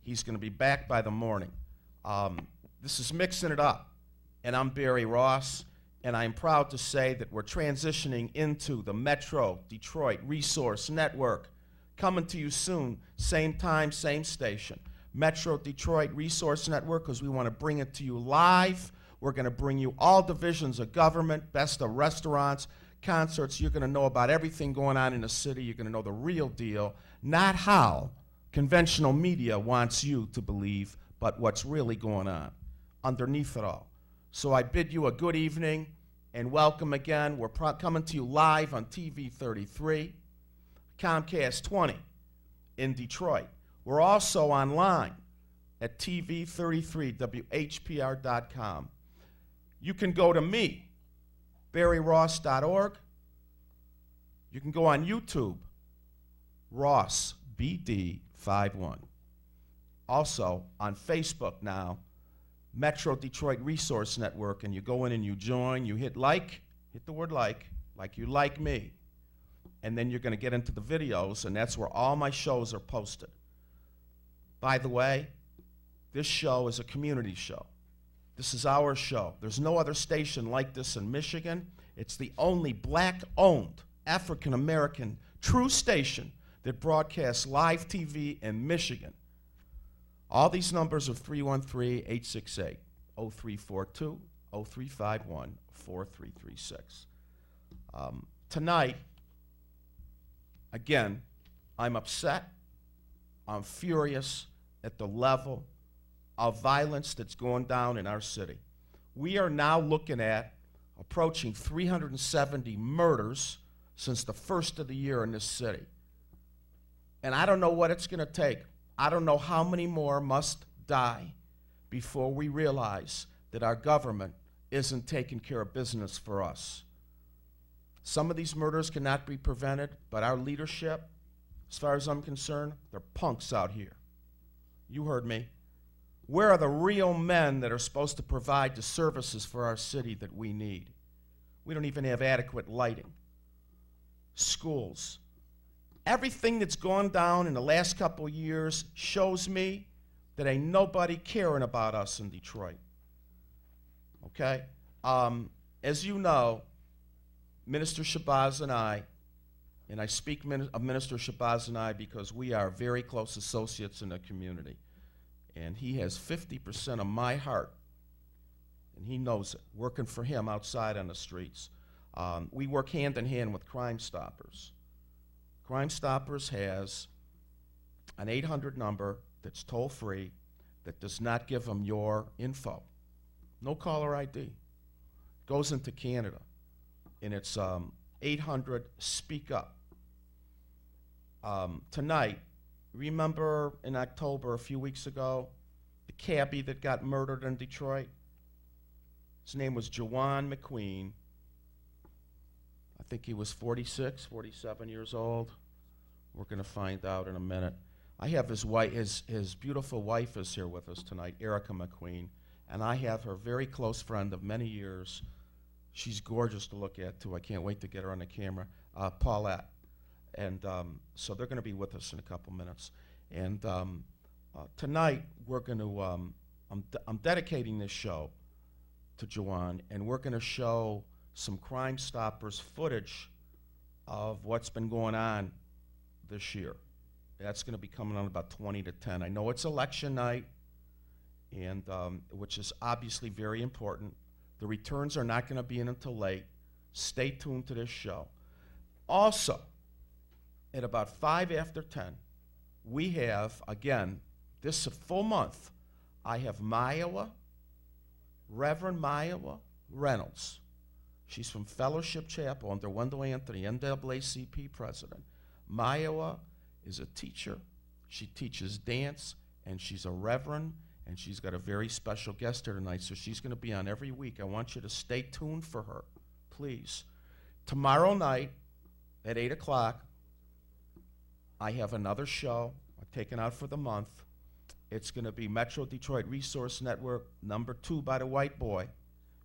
He's going to be back by the morning. This is Mixing It Up, and I'm Barry Ross, and I'm proud to say that we're transitioning into the Metro Detroit Resource Network. Coming to you soon, same time, same station. Metro Detroit Resource Network, because we want to bring it to you live. We're going to bring you all divisions of government, best of restaurants, concerts. You're going to know about everything going on in the city. You're going to know the real deal, not how conventional media wants you to believe, but what's really going on underneath it all. So I bid you a good evening and welcome again. We're coming to you live on TV 33, Comcast 20 in Detroit. We're also online at TV33WHPR.com. You can go to me, BarryRoss.org. You can go on YouTube, RossBD51. Also on Facebook now, Metro Detroit Resource Network, and you go in and you join, you hit like, hit the word like you like me. And then you're going to get into the videos, and that's where all my shows are posted. By the way, this show is a community show. This is our show. There's no other station like this in Michigan. It's the only black-owned, African-American true station that broadcasts live TV in Michigan. All these numbers are 313-868-0342, 0351-4336. Tonight, again, I'm upset. I'm furious at the level of violence that's going down in our city. We are now looking at approaching 370 murders since the first of the year in this city. And I don't know what it's going to take. I don't know how many more must die before we realize that our government isn't taking care of business for us. Some of these murders cannot be prevented, but our leadership, as far as I'm concerned, they're punks out here. You heard me. Where are the real men that are supposed to provide the services for our city that we need? We don't even have adequate lighting. Schools. Everything that's gone down in the last couple of years shows me that ain't nobody caring about us in Detroit. Okay? As you know, Minister Shabazz and I speak of Minister Shabazz and I because we are very close associates in the community. And he has 50% of my heart, and he knows it, working for him outside on the streets. We work hand in hand with Crime Stoppers. Crime Stoppers has an 800 number that's toll-free that does not give them your info. No caller ID. Goes into Canada, and it's 800-SPEAK-UP. Tonight, remember in October, a few weeks ago, the cabbie that got murdered in Detroit? His name was Jawan McQueen. I think he was 46, 47 years old. We're going to find out in a minute. I have his wife, his beautiful wife is here with us tonight, Erica McQueen, and I have her very close friend of many years. She's gorgeous to look at, too. I can't wait to get her on the camera, Paulette. And so they're going to be with us in a couple minutes. And tonight, we're going to, I'm dedicating this show to Jawan, and we're going to show some Crime Stoppers footage of what's been going on this year. That's going to be coming on about 20 to 10. I know it's election night, and which is obviously very important. The returns are not going to be in until late. Stay tuned to this show. Also, at about 5 after 10, we have, again, this full month, I have Reverend Maiwa Reynolds. She's from Fellowship Chapel under Wendell Anthony, NAACP president. Maiwa is a teacher. She teaches dance, and she's a reverend, and she's got a very special guest here tonight, so she's going to be on every week. I want you to stay tuned for her, please. Tomorrow night at 8 o'clock, I have another show I've taken out for the month. It's going to be Metro Detroit Resource Network, #2 by the White Boy.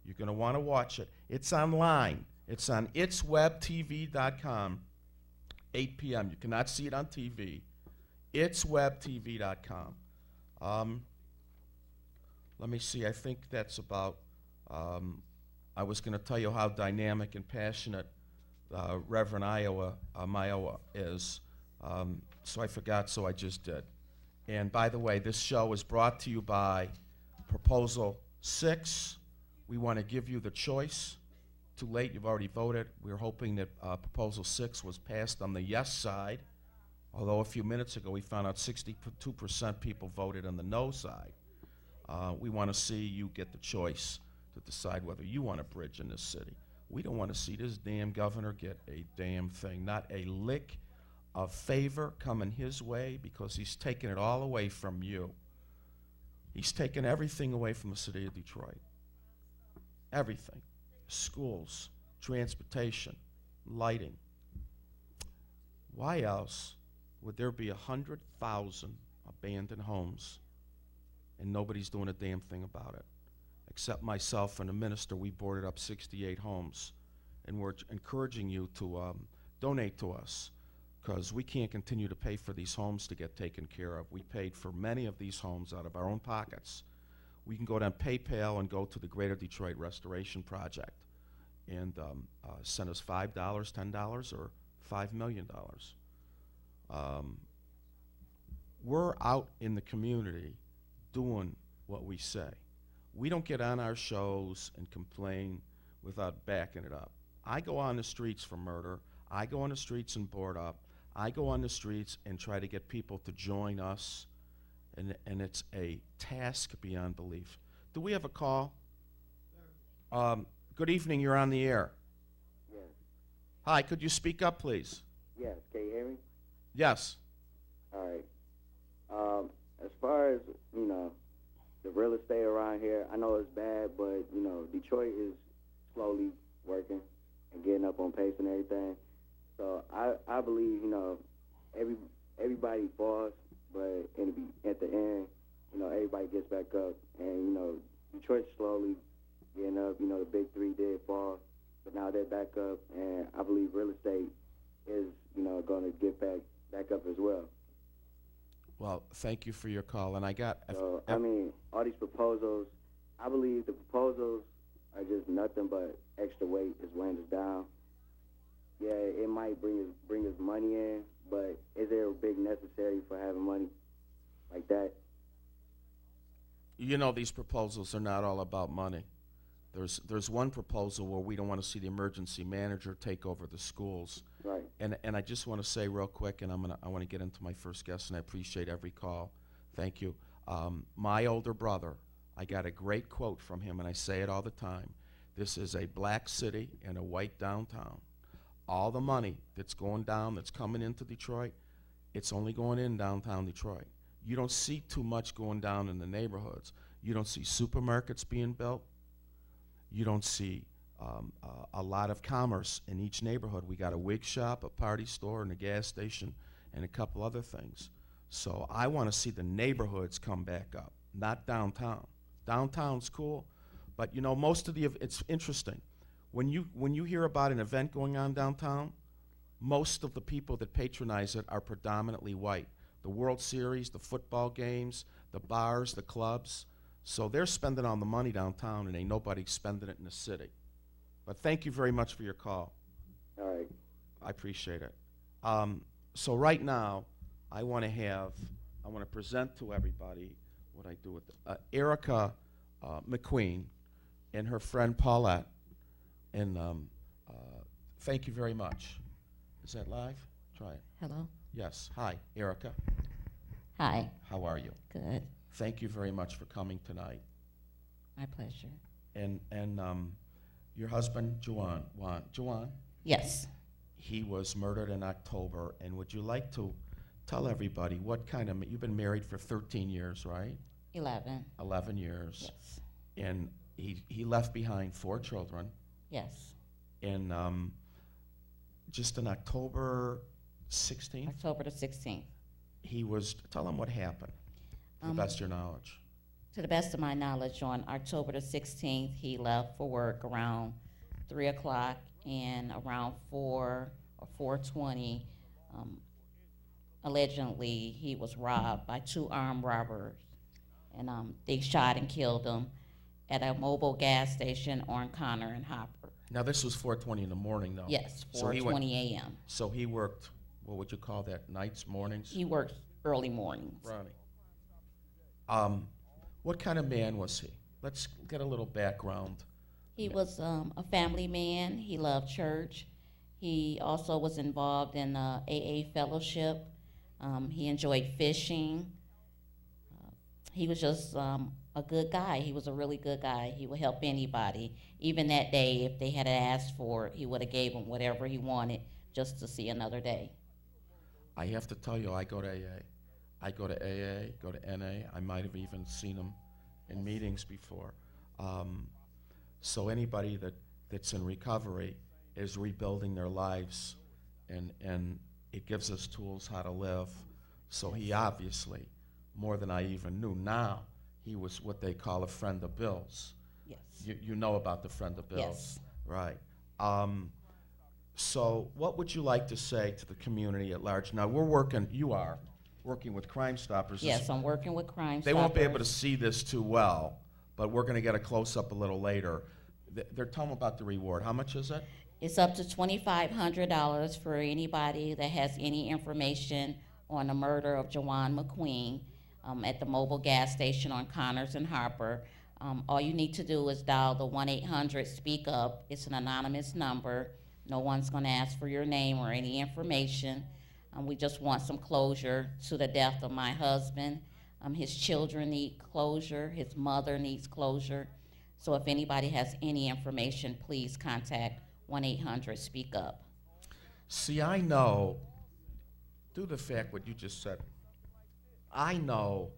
You're going to want to watch it. It's online. It's on itswebtv.com, 8 p.m. You cannot see it on TV. itswebtv.com. Um, Let me see, I think that's about, I was going to tell you how dynamic and passionate Reverend Mayowa is, so I forgot, so I just did. And by the way, this show is brought to you by Proposal 6. We want to give you the choice. Too late, you've already voted. We're hoping that Proposal 6 was passed on the yes side, although a few minutes ago we found out 62% people voted on the no side. We want to see you get the choice to decide whether you want a bridge in this city. We don't want to see this damn governor get a damn thing, not a lick of favor coming his way, because he's taking it all away from you. He's taken everything away from the city of Detroit. Everything. Schools, transportation, lighting. Why else would there be 100,000 abandoned homes and nobody's doing a damn thing about it? Except myself and the minister, we boarded up 68 homes, and we're encouraging you to donate to us, because we can't continue to pay for these homes to get taken care of. We paid for many of these homes out of our own pockets. We can go down PayPal and go to the Greater Detroit Restoration Project and send us $5, $10, or $5 million. We're out in the community doing what we say. We don't get on our shows and complain without backing it up. I go on the streets for murder. I go on the streets and board up. I go on the streets and try to get people to join us, and it's a task beyond belief. Do we have a call? Good evening, you're on the air. Yes. Hi, could you speak up, please? Yes. Can you hear me? Yes. All right. As far as, the real estate around here, I know it's bad, but, Detroit is slowly working and getting up on pace and everything. So I believe, everybody falls, but at the end, everybody gets back up. And, Detroit's slowly getting up. The big three did fall, but now they're back up. And I believe real estate is, going to get back up as well. Well, thank you for your call. And I got... So, all these proposals, I believe the proposals are just nothing but extra weight is weighing us down. Yeah, it might bring us money in, but is there a big necessary for having money like that? These proposals are not all about money. There's one proposal where we don't want to see the emergency manager take over the schools. Right. And I just want to say real quick, and I want to get into my first guest, and I appreciate every call. Thank you. My older brother, I got a great quote from him, and I say it all the time. This is a black city and a white downtown. All the money that's going down, that's coming into Detroit, it's only going in downtown Detroit. You don't see too much going down in the neighborhoods. You don't see supermarkets being built. You don't see a lot of commerce in each neighborhood. We got a wig shop, a party store, and a gas station, and a couple other things. So I want to see the neighborhoods come back up, not downtown. Downtown's cool, but most of it's interesting. When you hear about an event going on downtown, most of the people that patronize it are predominantly white. The World Series, the football games, the bars, the clubs. So they're spending all the money downtown, and ain't nobody spending it in the city. But thank you very much for your call. All right. I appreciate it. So right now, I want to present to everybody what I do with Erica McQueen and her friend Paulette. And thank you very much. Is that live? Try it. Hello. Yes. Hi, Erica. Hi. How are you? Good. Thank you very much for coming tonight. My pleasure. And your husband, Juwan, Yes. he was murdered in October. And would you like to tell everybody what kind of, you've been married for 13 years, right? 11. 11 years. Yes. And he left behind 4 children. Yes. And just on October 16th, October the 16th. tell him what happened, to the best of your knowledge. To the best of my knowledge, on October the 16th, he left for work around 3 o'clock, and around 4 or 4:20, allegedly he was robbed by 2 armed robbers and they shot and killed him at a mobile gas station on Connor and Hopper. Now, this was 4:20 in the morning, though. Yes, So he went- 4:20 a.m. So he worked, what would you call that, nights, mornings? He worked early mornings. Ronnie. What kind of man was he? Let's get a little background. He was a family man. He loved church. He also was involved in AA fellowship. He enjoyed fishing. He was just a good guy. He was a really good guy. He would help anybody. Even that day, if they had asked for it, he would have gave them whatever he wanted just to see another day. I have to tell you, I go to AA. I go to AA, go to NA. I might have even seen him in meetings before. So anybody that's in recovery is rebuilding their lives, and it gives us tools how to live. So he obviously, more than I even knew now, he was what they call a friend of Bill's. Yes. You know about the friend of Bill's, Yes. right? So what would you like to say to the community at large? Now, you are working with Crime Stoppers. Yes, I'm working with Crime Stoppers. They won't be able to see this too well, but we're going to get a close-up a little later. They're telling me about the reward. How much is it? It's up to $2,500 for anybody that has any information on the murder of Jawan McQueen at the mobile gas station on Connors and Harper. All you need to do is dial the 1-800-SPEAK-UP. It's an anonymous number. No one's going to ask for your name or any information. We just want some closure to the death of my husband. His children need closure. His mother needs closure. So if anybody has any information, please contact 1-800-SPEAK-UP. See, I know, due to the fact what you just said, I know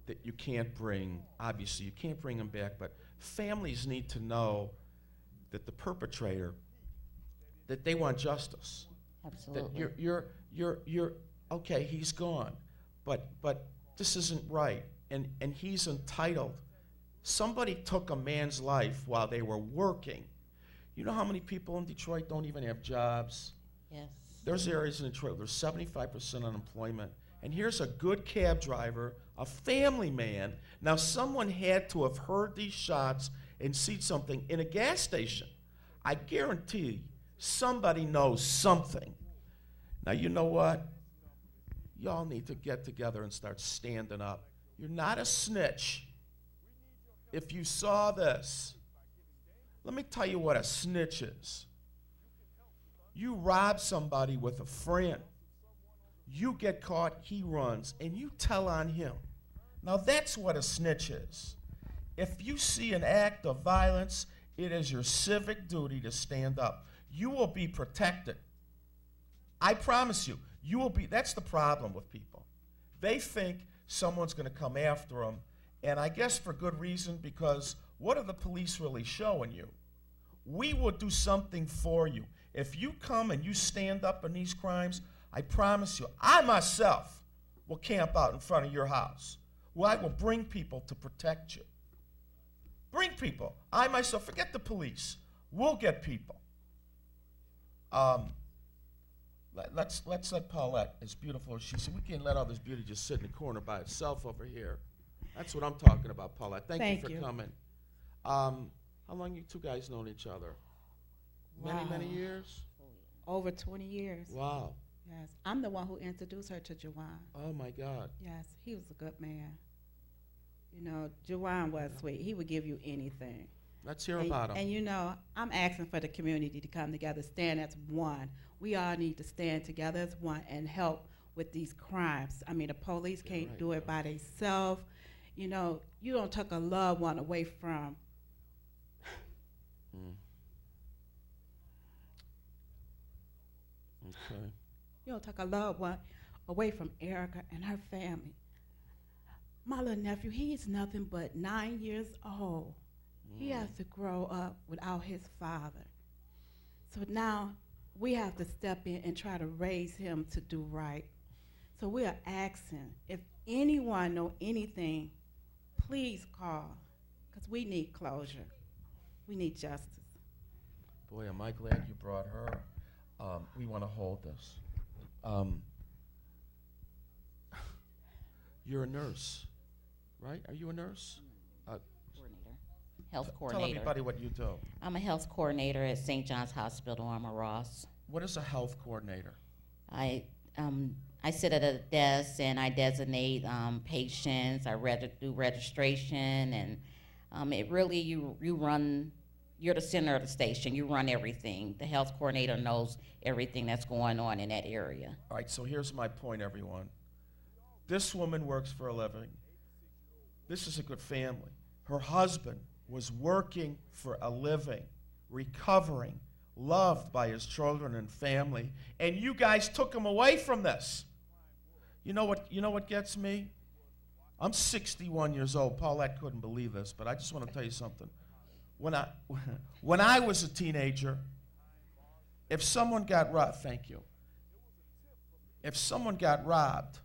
that you can't bring, obviously you can't bring them back, but families need to know that the perpetrator, that they want justice. Absolutely. That you're okay, he's gone, but this isn't right, and he's entitled. Somebody took a man's life while they were working. You know how many people in Detroit don't even have jobs? Yes. There's areas in Detroit where there's 75% unemployment, and here's a good cab driver, a family man. Now, someone had to have heard these shots and seen something in a gas station. I guarantee somebody knows something. Now, you know what? Y'all need to get together and start standing up. You're not a snitch. If you saw this, let me tell you what a snitch is. You rob somebody with a friend. You get caught, he runs, and you tell on him. Now that's what a snitch is. If you see an act of violence, it is your civic duty to stand up. You will be protected. I promise you, you will be. That's the problem with people. They think someone's going to come after them, and I guess for good reason, because what are the police really showing you? We will do something for you. If you come and you stand up in these crimes, I promise you, I myself will camp out in front of your house, where I will bring people to protect you. Bring people. I myself, forget the police. We'll get people. Let's let Paulette, as beautiful as she said, we can't let all this beauty just sit in the corner by itself over here. That's what I'm talking about, Paulette. Thank you for coming. How long you two guys known each other? Wow. Many years? Over 20 years. Wow. Yes. I'm the one who introduced her to Jawan. Oh, my God. Yes, he was a good man. You know, Jawan was sweet. He would give you anything. Let's hear about him. And you know, I'm asking for the community to come together, stand as one. We all need to stand together as one and help with these crimes. I mean, the police can't do it by themselves. You know, you don't take a loved one away from. Okay. You don't take a loved one away from Erica and her family. My little nephew, he's nothing but 9 years old. He has to grow up without his father. So now we have to step in and try to raise him to do right. So we are asking, if anyone know anything, please call, because we need closure. We need justice. Boy, am I glad you brought her. We want to hold this. You're a nurse. right? Are you a nurse? Coordinator, health Tell coordinator. everybody what you do. I'm a health coordinator at St. John's Hospital on Ross. What is a health coordinator? I sit at a desk and I designate patients. I do registration, and it really you run. You're the center of the station. You run everything. The health coordinator knows everything that's going on in that area. All right, so here's my point, everyone. This woman works for a living. This is a good family. Her husband was working for a living, recovering, loved by his children and family, and you guys took him away from this. You know what gets me? I'm 61 years old. Paulette couldn't believe this, but I just want to tell you something. When I was a teenager, if someone got robbed, thank you. If someone got robbed,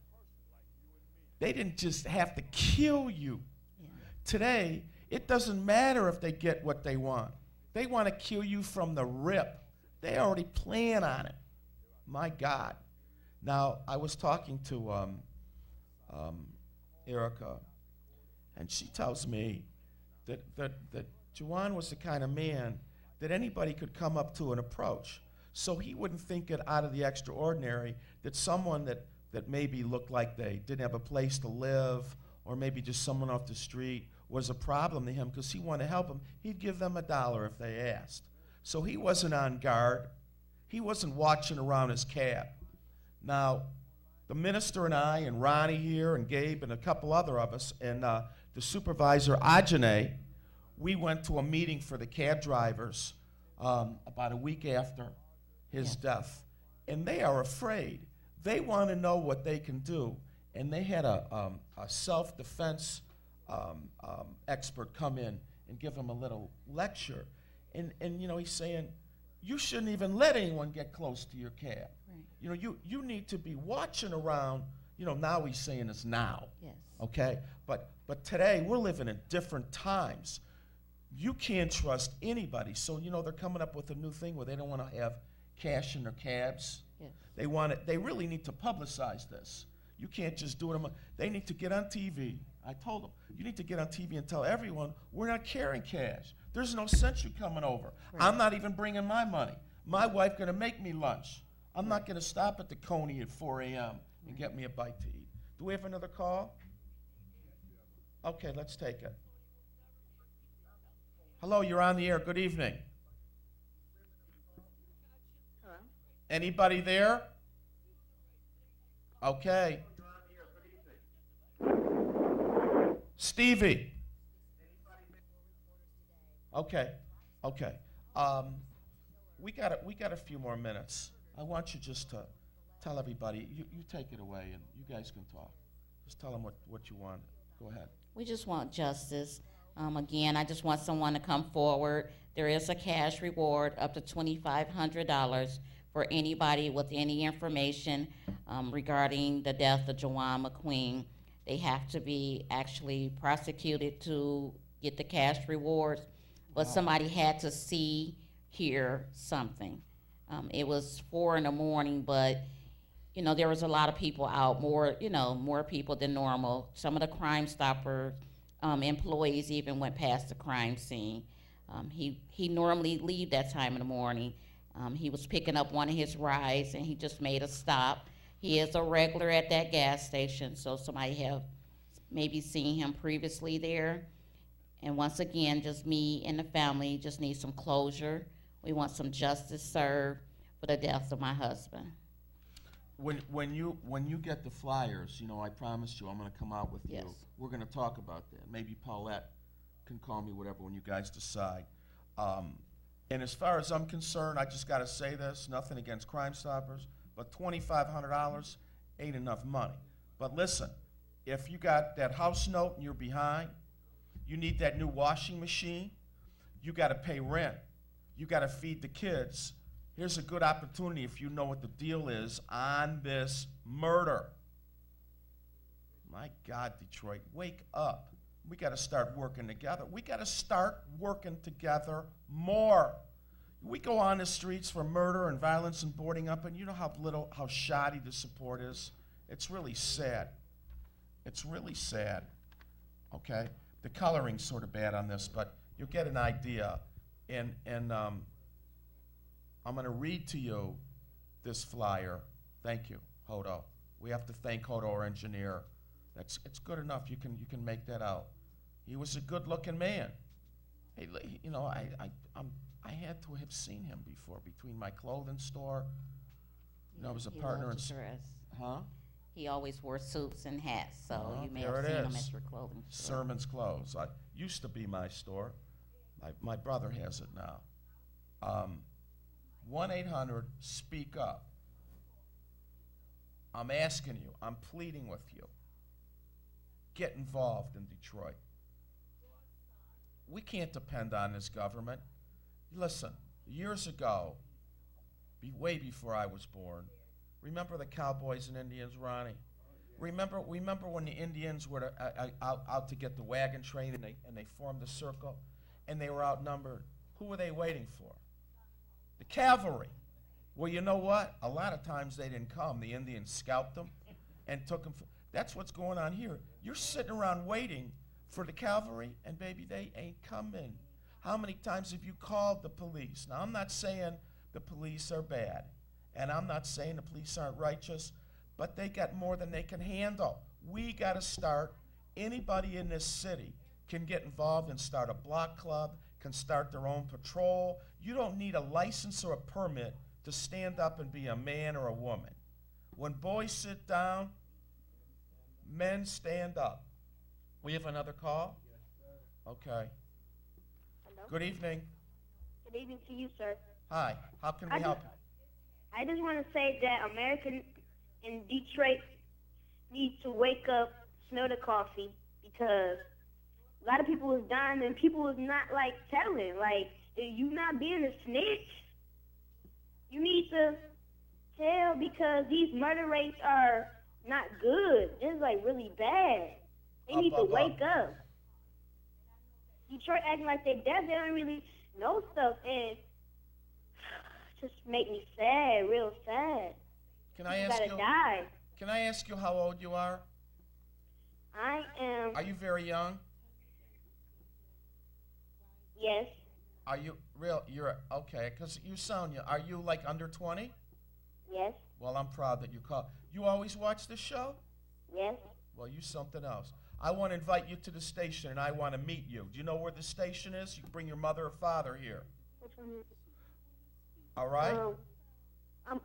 they didn't just have to kill you. Yeah. Today, it doesn't matter if they get what they want. They want to kill you from the rip. They already plan on it. My God. Now, I was talking to Erica, and she tells me that Juwan was the kind of man that anybody could come up to and approach. So he wouldn't think it out of the extraordinary that someone that maybe looked like they didn't have a place to live, or maybe just someone off the street, was a problem to him because he wanted to help them. He'd give them $1 if they asked. So he wasn't on guard. He wasn't watching around his cab. Now, the minister and I and Ronnie here and Gabe and a couple other of us and the supervisor, Ajane, we went to a meeting for the cab drivers about a week after his death. And they are afraid. They want to know what they can do. And they had a self-defense expert come in and give him a little lecture. And he's saying, you shouldn't even let anyone get close to your cab. Right. You need to be watching around. Now he's saying it's now. Yes. Okay? But today, we're living in different times. You can't trust anybody. So, they're coming up with a new thing where they don't want to have cash in their cabs. Yes. They really need to publicize this. You can't just do it. They need to get on TV. I told them, you need to get on TV and tell everyone, we're not carrying cash. There's no sense you coming over. Right. I'm not even bringing my money. My wife going to make me lunch. I'm not going to stop at the Coney at 4 a.m. and get me a bite to eat. Do we have another call? Okay, let's take it. Hello, you're on the air. Good evening. Hello? Anybody there? Okay. Stevie. Okay. We got a few more minutes. I want you just to tell everybody. You take it away, and you guys can talk. Just tell them what you want. Go ahead. We just want justice. Again, I just want someone to come forward. There is a cash reward up to $2,500 for anybody with any information regarding the death of Juwan McQueen. They have to be actually prosecuted to get the cash rewards, but somebody had to hear something. It was 4 a.m, but there was a lot of people out, more people than normal. Some of the Crime Stopper employees even went past the crime scene. He normally leave that time in the morning. He was picking up one of his rides, and he just made a stop. He is a regular at that gas station, so somebody have maybe seen him previously there. And once again, just me and the family just need some closure. We want some justice served for the death of my husband. When you get the flyers, I promised you I'm going to come out with Yes. you. We're going to talk about that. Maybe Paulette can call me, whatever, when you guys decide. And as far as I'm concerned, I just got to say this, nothing against Crime Stoppers, but $2,500 ain't enough money. But listen, if you got that house note and you're behind, you need that new washing machine, you got to pay rent, you got to feed the kids. Here's a good opportunity if you know what the deal is on this murder. My God, Detroit, wake up. We got to start working together. We got to start working together more. We go on the streets for murder and violence and boarding up, and you know how shoddy the support is? It's really sad. It's really sad. Okay? The coloring's sort of bad on this, but you'll get an idea. And I'm going to read to you this flyer. Thank you, Hodo. We have to thank Hodo, our engineer. It's good enough. You can make that out. He was a good-looking man. Hey, you know, I had to have seen him before between my clothing store. You know, I was a He partner in. loved to dress. Huh? He always wore suits and hats, so Oh, you may there have it seen him is. at your clothing store. Sermon's Clothes. I used to be my store. My brother has it now. 1-800-SPEAK-UP. I'm asking you, I'm pleading with you. Get involved in Detroit. We can't depend on this government. Listen, years ago, way before I was born, remember the cowboys and Indians, Ronnie? Remember when the Indians were out to get the wagon train and they formed a circle and they were outnumbered? Who were they waiting for? The cavalry. Well, you know what? A lot of times they didn't come. The Indians scalped them and took them. That's what's going on here. You're sitting around waiting for the cavalry, and baby, they ain't coming. How many times have you called the police? Now, I'm not saying the police are bad, and I'm not saying the police aren't righteous, but they got more than they can handle. We got to start. Anybody in this city can get involved and start a block club, can start their own patrol. You don't need a license or a permit to stand up and be a man or a woman. When boys sit down, men stand up. We have another call? Yes, sir. Okay. Hello? Good evening. Good evening to you, sir. Hi. How can we help you? I just want to say that Americans in Detroit need to wake up, smell the coffee, because a lot of people was dying and people was not, like, telling. Like, you not being a snitch. You need to tell, because these murder rates are not good. It's, like, really bad. They need to wake up. Detroit acting like they deaf. They don't really know stuff, and just make me sad, real sad. Can I You ask gotta you? die. Can I ask you how old you are? I am. Are you very young? Yes. Are you real? You're okay. Because you sound young. Are you like under 20? Yes. Well, I'm proud that you called. You always watch the show? Yes. Well, you something else. I want to invite you to the station, and I want to meet you. Do you know where the station is? You can bring your mother or father here. Which one is it? All right?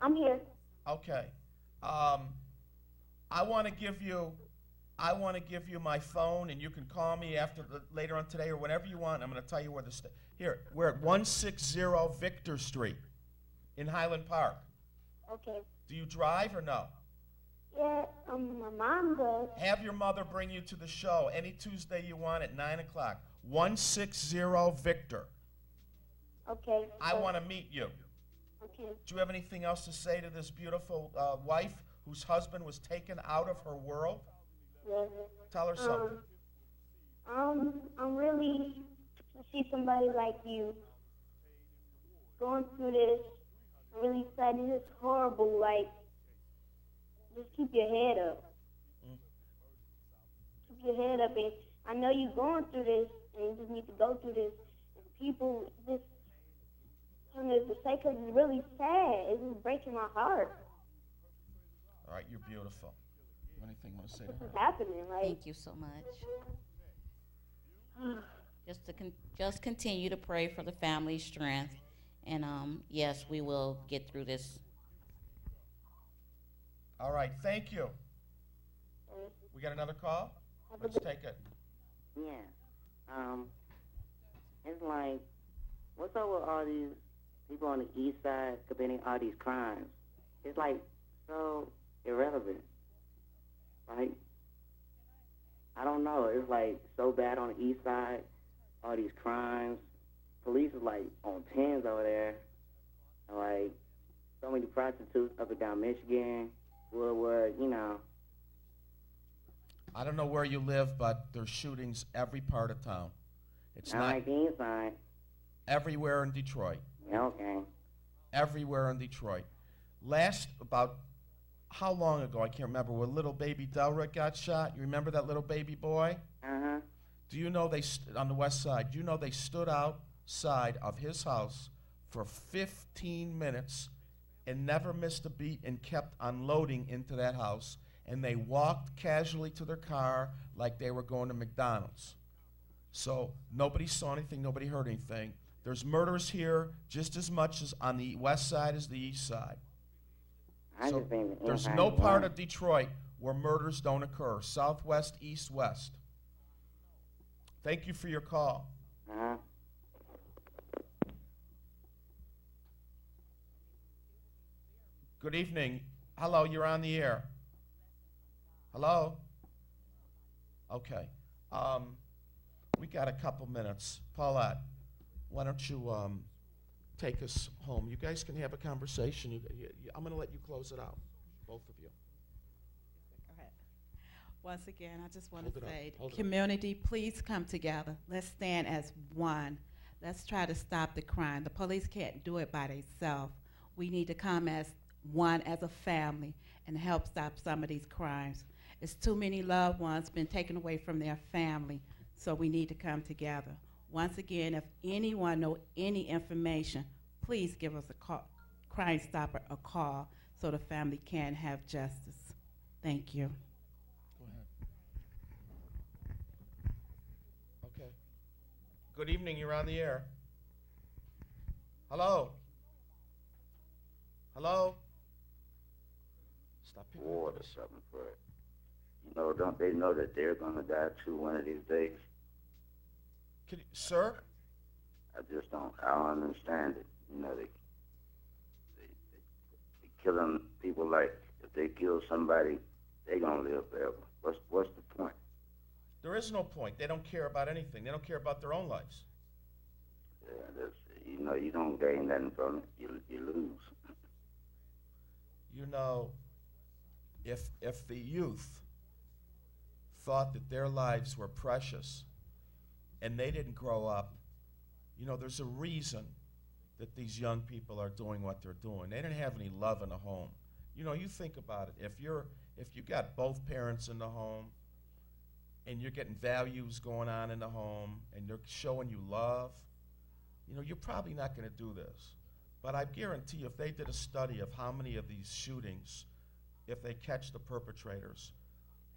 I'm here. Okay. I want to give you my phone, and you can call me later on today or whenever you want. I'm going to tell you where here. We're at 160 Victor Street in Highland Park. Okay. Do you drive or no? Yeah. My mom does. Have your mother bring you to the show any Tuesday you want at 9 o'clock. 160 Victor. Okay. I want to meet you. Okay. Do you have anything else to say to this beautiful wife whose husband was taken out of her world? Yes. Tell her something. I'm really to see somebody like you going through this. I'm really sad. It's horrible. Like, just keep your head up. Keep your head up. And I know you're going through this, and you just need to go through this. And people just turn this to say, because it's really sad. It's just breaking my heart. All right, you're beautiful. Anything you want to say to This her? is happening. Like, Thank you so much. Just continue to pray for the family's strength, and yes, we will get through this. All right, thank you. We got another call? Let's take it. Yeah. It's like, what's up with all these people on the east side committing all these crimes? It's like so irrelevant. Like, I don't know. It's like so bad on the east side, all these crimes. Police is like on 10s over there. And like, so many prostitutes up and down Michigan, Woodward, you know. I don't know where you live, but there's shootings every part of town. It's I not like the inside. everywhere in Detroit. Yeah, okay. Everywhere in Detroit. About how long ago, I can't remember, when little baby Delrick got shot. You remember that little baby boy? Uh-huh. Do you know on the west side, do you know they stood outside of his house for 15 minutes and never missed a beat and kept unloading into that house, and they walked casually to their car like they were going to McDonald's. So nobody saw anything, nobody heard anything. There's murders here just as much as on the west side as the east side. I So just think there's anybody no part want- of Detroit where murders don't occur. Southwest, east, west. Thank you for your call. Uh-huh. Good evening. Hello, you're on the air. Hello? Okay. We got a couple minutes. Paulette, why don't you take us home? You guys can have a conversation. I'm going to let you close it out, both of you. Go ahead. Once again, I just want Hold to it up. say, Hold it up. community, please come together. Let's stand as one. Let's try to stop the crime. The police can't do it by themselves. We need to come as one, as a family, and help stop some of these crimes. It's too many loved ones been taken away from their family, so we need to come together. Once again, if anyone know any information, please give us a call, Crime Stopper a call, so the family can have justice. Thank you. Go ahead. Okay. Good evening, you're on the air. Hello? Hello? Stop picking War up or this. something for it. You know, don't they know that they're gonna die too one of these days? Sir? I don't understand it. You know, they killing people like, if they kill somebody, they gonna live forever. What's the point? There is no point. They don't care about anything. They don't care about their own lives. Yeah, you know, you don't gain nothing from it. You lose. You know, if the youth thought that their lives were precious and they didn't grow up, you know, there's a reason that these young people are doing what they're doing. They didn't have any love in the home. You know, you think about it. If you got both parents in the home and you're getting values going on in the home and they're showing you love, you know, you're probably not going to do this. But I guarantee you, if they did a study of how many of these shootings, if they catch the perpetrators,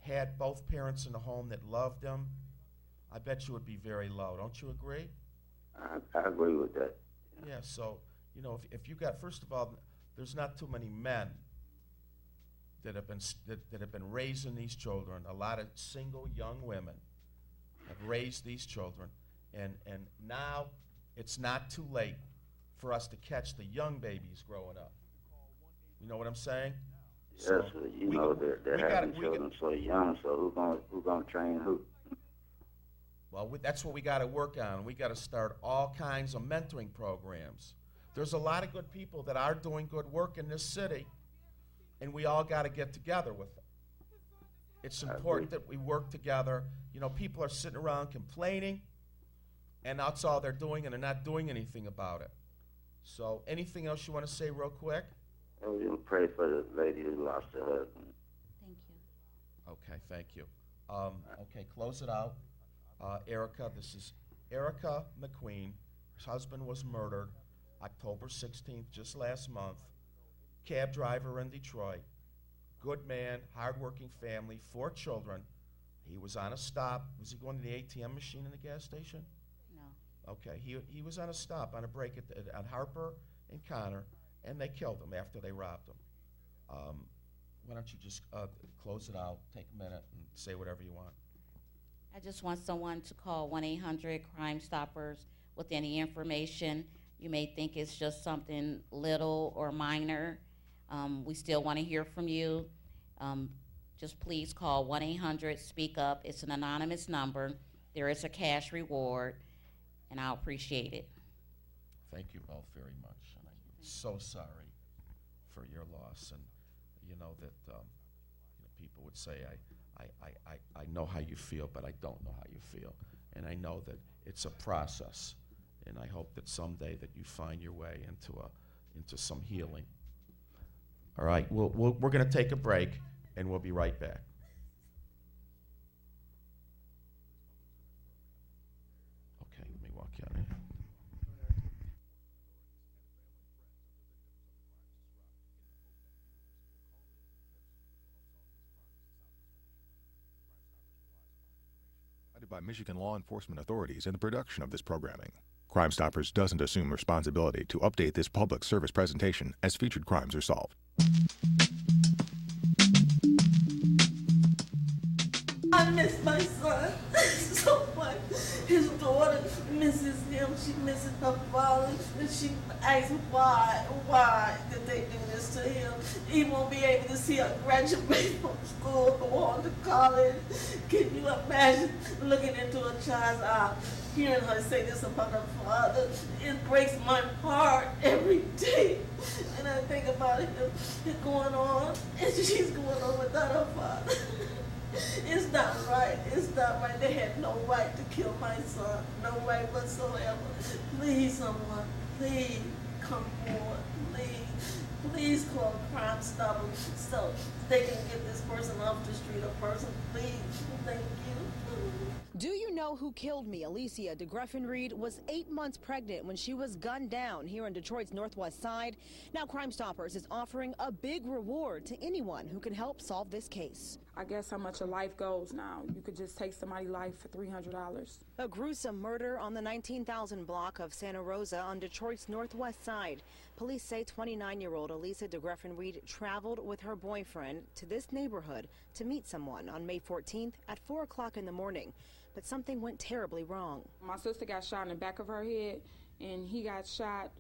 had both parents in the home that loved them, I bet you it would be very low. Don't you agree? I agree with that. Yeah, so, you know, if you got, first of all, there's not too many men that have been raising these children. A lot of single young women have raised these children, and now it's not too late for us to catch the young babies growing up. You know what I'm saying? Yes, So you we know, got- they're we having got- children so young, so who gonna train who? Well, that's what we got to work on. We got to start all kinds of mentoring programs. There's a lot of good people that are doing good work in this city, and we all got to get together with them. It's I important agree. that we work together. You know, people are sitting around complaining, and that's all they're doing, and they're not doing anything about it. So, anything else you want to say real quick? And we gonna pray for the lady who lost her husband. Thank you. Okay, thank you. Okay, close it out. Erica, this is Erica McQueen. Her husband was murdered October 16th, just last month. Cab driver in Detroit. Good man, hardworking family, 4 children. He was on a stop. Was he going to the ATM machine in the gas station? No. Okay, he was on a stop, on a break at Harper and Connor, and they killed him after they robbed him. Why don't you just close it out, take a minute, and say whatever you want. I just want someone to call 1-800-CRIME-STOPPERS with any information. You may think it's just something little or minor. We still want to hear from you. Just please call 1-800-SPEAK-UP. It's an anonymous number. There is a cash reward, and I'll appreciate it. Thank you both very much, and I'm so sorry for your loss. And you know that you know, people would say, I know how you feel, but I don't know how you feel. And I know that it's a process, and I hope that someday that you find your way into some healing. All right, we're going to take a break, and we'll be right back. Okay. By Michigan law enforcement authorities in the production of this programming. Crime Stoppers doesn't assume responsibility to update this public service presentation as featured crimes are solved. I miss my son so much. His daughter misses him. She misses her father. And she asks why did they do this to him? He won't be able to see her graduate from school, go on to college. Can you imagine looking into a child's eye, hearing her say this about her father? It breaks my heart every day. And I think about it going on, and she's going on without her father. It's not right. It's not right. They had no right to kill my son. No right whatsoever. Please, someone, please come forward. Please call Crime Stoppers so they can get this person off the street. A person, please. Thank you. Do you know who killed me? Alicia DeGreffenried was 8 months pregnant when she was gunned down here in Detroit's Northwest Side. Now Crime Stoppers is offering a big reward to anyone who can help solve this case. I guess how much a life goes now. You could just take somebody's life for $300. A gruesome murder on the 19,000 block of Santa Rosa on Detroit's Northwest Side. Police say 29-year-old Alicia DeGreffenried traveled with her boyfriend to this neighborhood to meet someone on May 14th at 4 o'clock in the morning. But something went terribly wrong. My sister got shot in the back of her head, and he got shot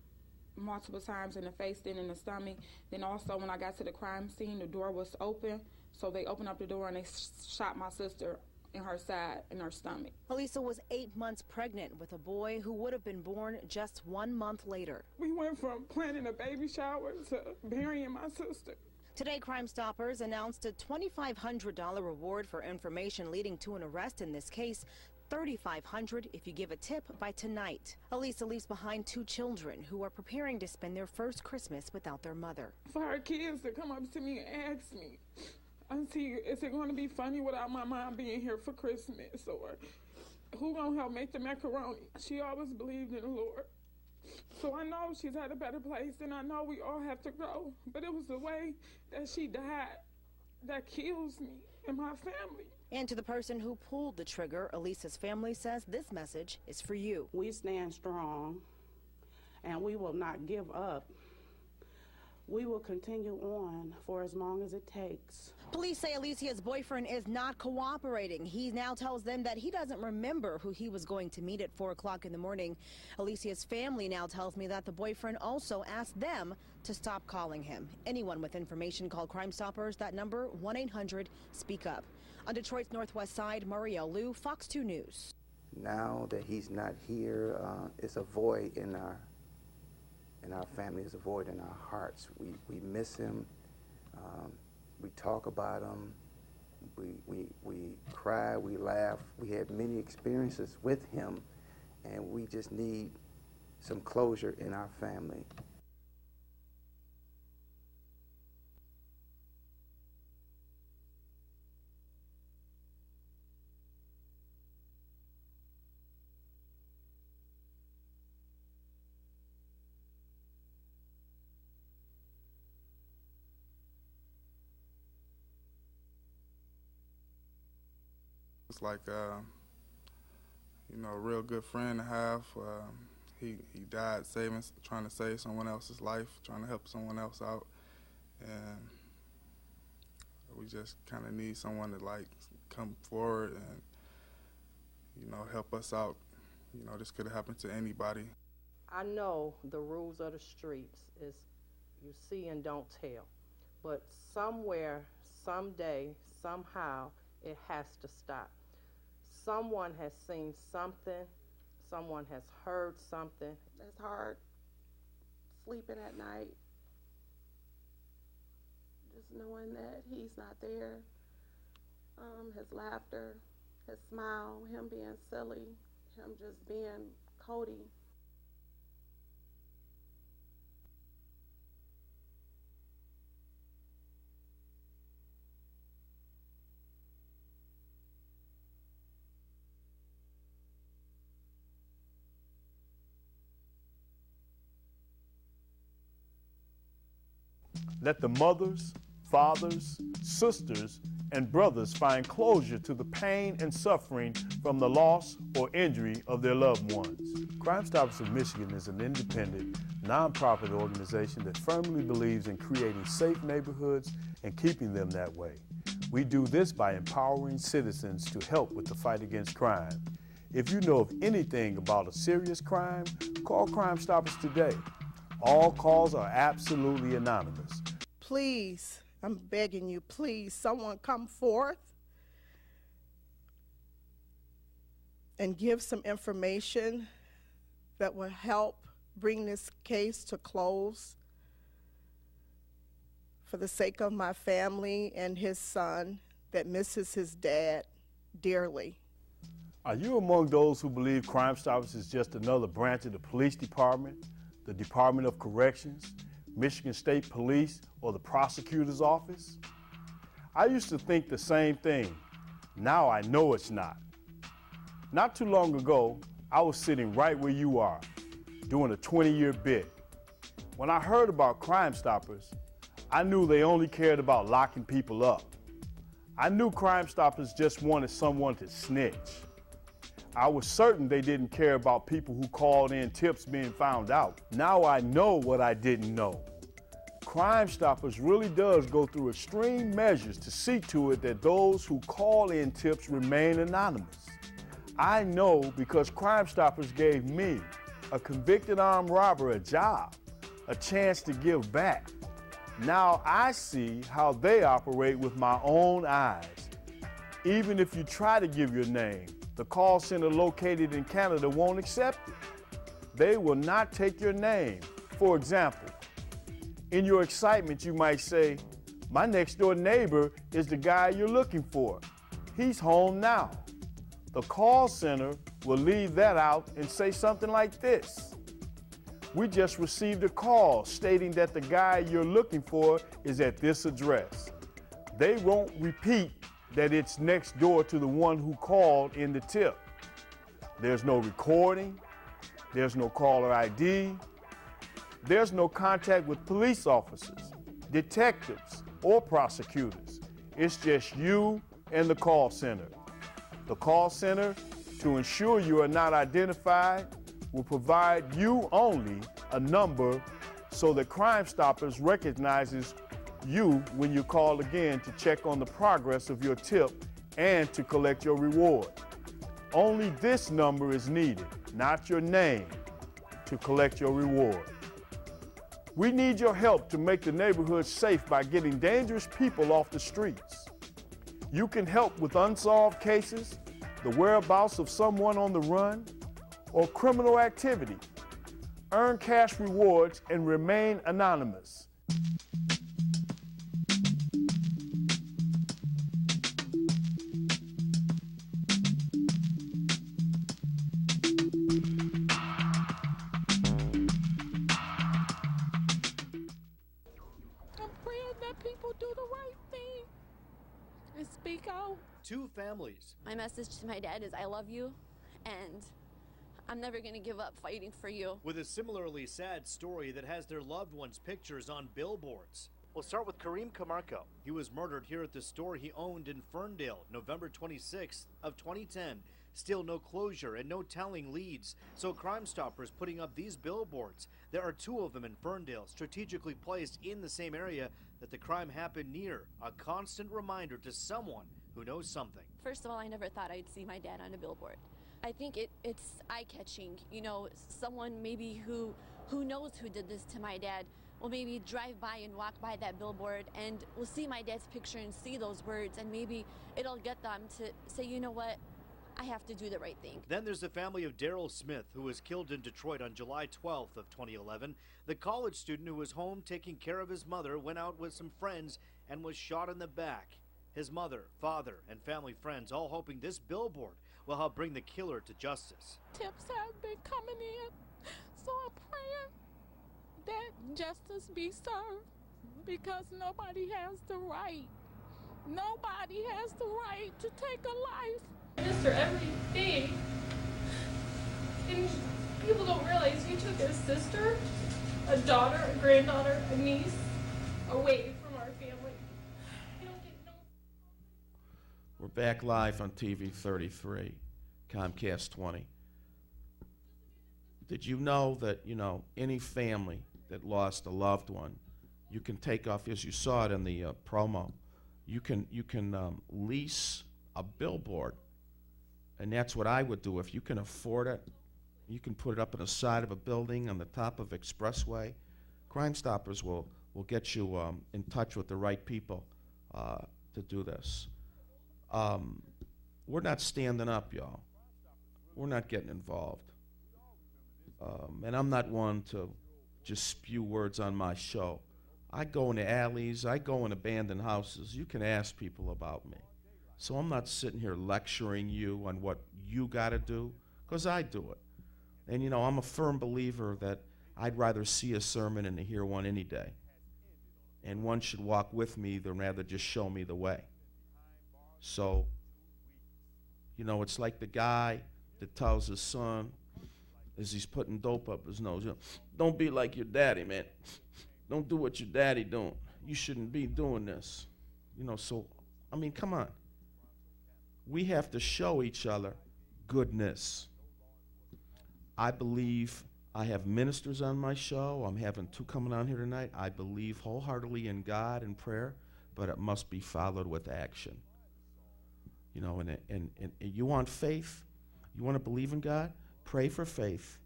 multiple times in the face, then in the stomach. Then also when I got to the crime scene, the door was open, so they opened up the door and they shot my sister in her side, in her stomach. Elisa was 8 months pregnant with a boy who would have been born just 1 month later. We went from planning a baby shower to burying my sister. Today, Crime Stoppers announced a $2,500 reward for information leading to an arrest in this case. $3,500 if you give a tip by tonight. Elisa leaves behind 2 children who are preparing to spend their first Christmas without their mother. For her kids to come up to me and ask me, Auntie, is it going to be funny without my mom being here for Christmas? Or who going to help make the macaroni? She always believed in the Lord. So I know she's at a better place, and I know we all have to grow. But it was the way that she died that kills me and my family. And to the person who pulled the trigger, Elisa's family says this message is for you. We stand strong, and we will not give up. We will continue on for as long as it takes. Police say Alicia's boyfriend is not cooperating. He now tells them that he doesn't remember who he was going to meet at 4 o'clock in the morning. Alicia's family now tells me that the boyfriend also asked them to stop calling him. Anyone with information, call Crime Stoppers. That number, 1-800-SPEAK-UP. On Detroit's Northwest Side, Marielle Liu, Fox 2 News. Now that he's not here, it's a void in our family, it's a void in our hearts. We miss him. We talk about him. We cry, we laugh. We had many experiences with him, and we just need some closure in our family. It's like, a real good friend to have. He died trying to save someone else's life, trying to help someone else out. And we just kind of need someone to, come forward and, help us out. This could have happened to anybody. I know the rules of the streets is you see and don't tell. But somewhere, someday, somehow, it has to stop. Someone has seen something, someone has heard something. It's hard sleeping at night, just knowing that he's not there. His laughter, his smile, him being silly, him just being Cody. Let the mothers, fathers, sisters, and brothers find closure to the pain and suffering from the loss or injury of their loved ones. Crime Stoppers of Michigan is an independent, nonprofit organization that firmly believes in creating safe neighborhoods and keeping them that way. We do this by empowering citizens to help with the fight against crime. If you know of anything about a serious crime, call Crime Stoppers today. All calls are absolutely anonymous. Please, I'm begging you, please, someone come forth and give some information that will help bring this case to close for the sake of my family and his son that misses his dad dearly. Are you among those who believe Crime Stoppers is just another branch of the police department, the Department of Corrections, Michigan State Police, or the prosecutor's office? I used to think the same thing. Now I know it's not. Not too long ago, I was sitting right where you are, doing a 20-year bid. When I heard about Crime Stoppers, I knew they only cared about locking people up. I knew Crime Stoppers just wanted someone to snitch. I was certain they didn't care about people who called in tips being found out. Now I know what I didn't know. Crime Stoppers really does go through extreme measures to see to it that those who call in tips remain anonymous. I know because Crime Stoppers gave me, a convicted armed robber, a job, a chance to give back. Now I see how they operate with my own eyes. Even if you try to give your name, the call center located in Canada won't accept it. They will not take your name. For example, in your excitement, you might say, my next door neighbor is the guy you're looking for. He's home now. The call center will leave that out and say something like this. We just received a call stating that the guy you're looking for is at this address. They won't repeat that it's next door to the one who called in the tip. There's no recording, there's no caller ID, there's no contact with police officers, detectives, or prosecutors. It's just you and the call center. The call center, to ensure you are not identified, will provide you only a number so that Crime Stoppers recognizes you when you call again to check on the progress of your tip and to collect your reward. Only this number is needed, not your name, to collect your reward. We need your help to make the neighborhood safe by getting dangerous people off the streets. You can help with unsolved cases, the whereabouts of someone on the run, or criminal activity. Earn cash rewards and remain anonymous. People do the right thing and speak out. Two families. My message to my dad is I love you and I'm never going to give up fighting for you. With a similarly sad story that has their loved ones' pictures on billboards. We'll start with Kareem Camarco. He was murdered here at the store he owned in Ferndale, November 26th of 2010. Still no closure and no telling leads. So Crime Stoppers putting up these billboards. There are two of them in Ferndale, strategically placed in the same area that the crime happened near. A constant reminder to someone who knows something. First of all, I never thought I'd see my dad on a billboard. I think it's eye-catching. You know, someone maybe who knows who did this to my dad will maybe drive by and walk by that billboard and will see my dad's picture and see those words, and maybe it'll get them to say, you know what, I have to do the right thing. Then there's the family of Daryl Smith, who was killed in Detroit on July 12th of 2011. The college student who was home taking care of his mother went out with some friends and was shot in the back. His mother, father, and family friends all hoping this billboard will help bring the killer to justice. Tips have been coming in, so I'm praying that justice be served, because nobody has the right. Nobody has the right to take a life. Mr. Everything, and people don't realize you took a sister, a daughter, a granddaughter, a niece, away from our family. I don't get no. We're back live on TV 33, Comcast 20. Did you know that, any family that lost a loved one, you can take off, as you saw it in the promo, you can lease a billboard, and that's what I would do. If you can afford it, you can put it up on the side of a building on the top of Expressway. Crime Stoppers will get you in touch with the right people to do this. We're not standing up, y'all. We're not getting involved. And I'm not one to just spew words on my show. I go into alleys, I go in abandoned houses. You can ask people about me. So I'm not sitting here lecturing you on what you got to do, because I do it. And, I'm a firm believer that I'd rather see a sermon than to hear one any day. And one should walk with me than rather just show me the way. So, it's like the guy that tells his son, as he's putting dope up his nose, don't be like your daddy, man. Don't do what your daddy doing. You shouldn't be doing this. So, come on. We have to show each other goodness. I believe I have ministers on my show. I'm having 2 coming on here tonight. I believe wholeheartedly in God and prayer, but it must be followed with action. And you want faith? You want to believe in God? Pray for faith,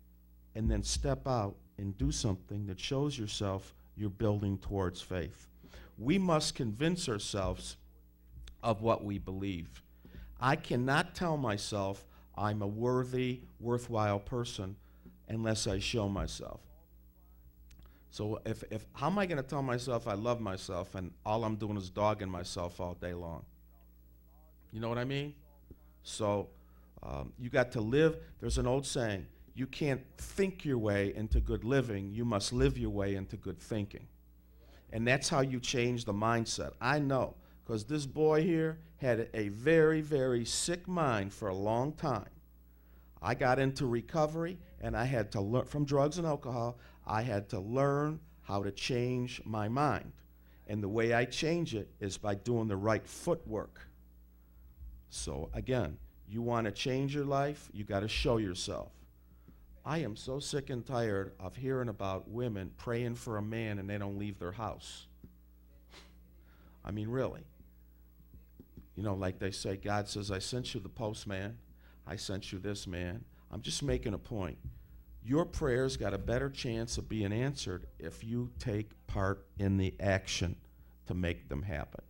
and then step out and do something that shows yourself you're building towards faith. We must convince ourselves of what we believe. I cannot tell myself I'm a worthy, worthwhile person unless I show myself. So how am I going to tell myself I love myself and all I'm doing is dogging myself all day long? You know what I mean? So you got to live. There's an old saying, you can't think your way into good living. You must live your way into good thinking. And that's how you change the mindset. I know, because this boy here had a very, very sick mind for a long time. I got into recovery, and I had to learn from drugs and alcohol. I had to learn how to change my mind. And the way I change it is by doing the right footwork. So again, you want to change your life, you got to show yourself. I am so sick and tired of hearing about women praying for a man and they don't leave their house. Really. Like they say, God says, I sent you the postman, I sent you this man. I'm just making a point. Your prayers got a better chance of being answered if you take part in the action to make them happen.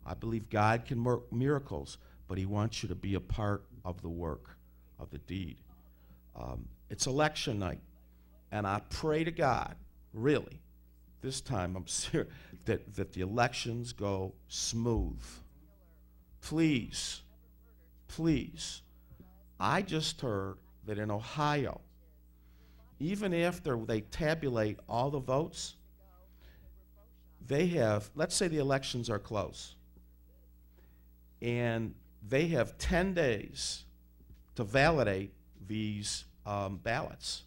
I believe God can work miracles, but he wants you to be a part of the work, of the deed. It's election night, and I pray to God, really, this time I'm serious, that the elections go smooth. Please, please. I just heard that in Ohio, even after they tabulate all the votes, they have, let's say the elections are close, and they have 10 days to validate these ballots.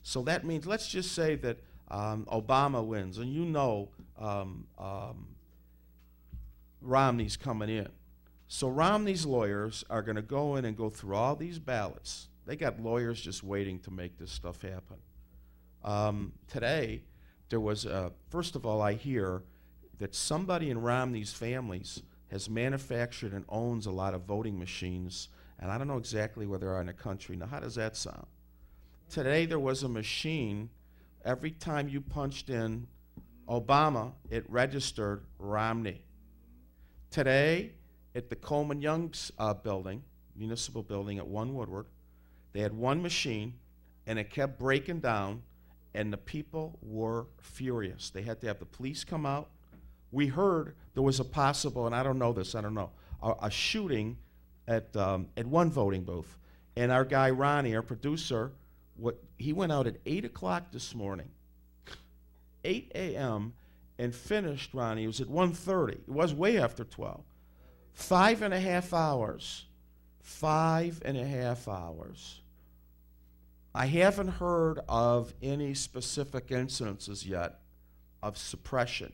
So that means, let's just say that Obama wins, and Romney's coming in. So Romney's lawyers are going to go in and go through all these ballots. They got lawyers just waiting to make this stuff happen. Today, there was, first of all, I hear that somebody in Romney's families has manufactured and owns a lot of voting machines, and I don't know exactly where they are in the country. Now, how does that sound? Today, there was a machine, every time you punched in Obama, it registered Romney. Today, at the Coleman Young's building, municipal building at 1 Woodward, they had one machine, and it kept breaking down, and the people were furious. They had to have the police come out. We heard there was a possible, and I don't know this, a shooting at one voting booth. And our guy Ronnie, our producer, he went out at 8 o'clock this morning, 8 a.m., and finished, Ronnie, it was at 1:30. It was way after 12. 5.5 hours. 5.5 hours. I haven't heard of any specific incidences yet of suppression.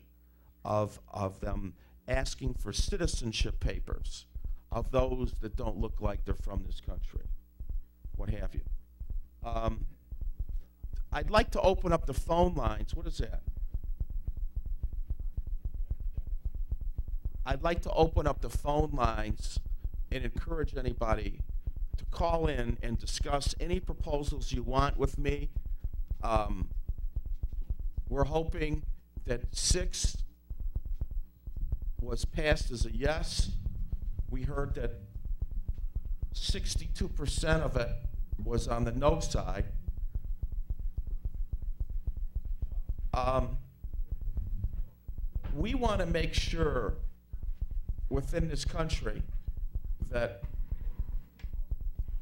of them asking for citizenship papers of those that don't look like they're from this country, what have you. I'd like to open up the phone lines. What is that? I'd like to open up the phone lines and encourage anybody to call in and discuss any proposals you want with me. We're hoping that 6 was passed as a yes. We heard that 62% of it was on the no side. We want to make sure within this country that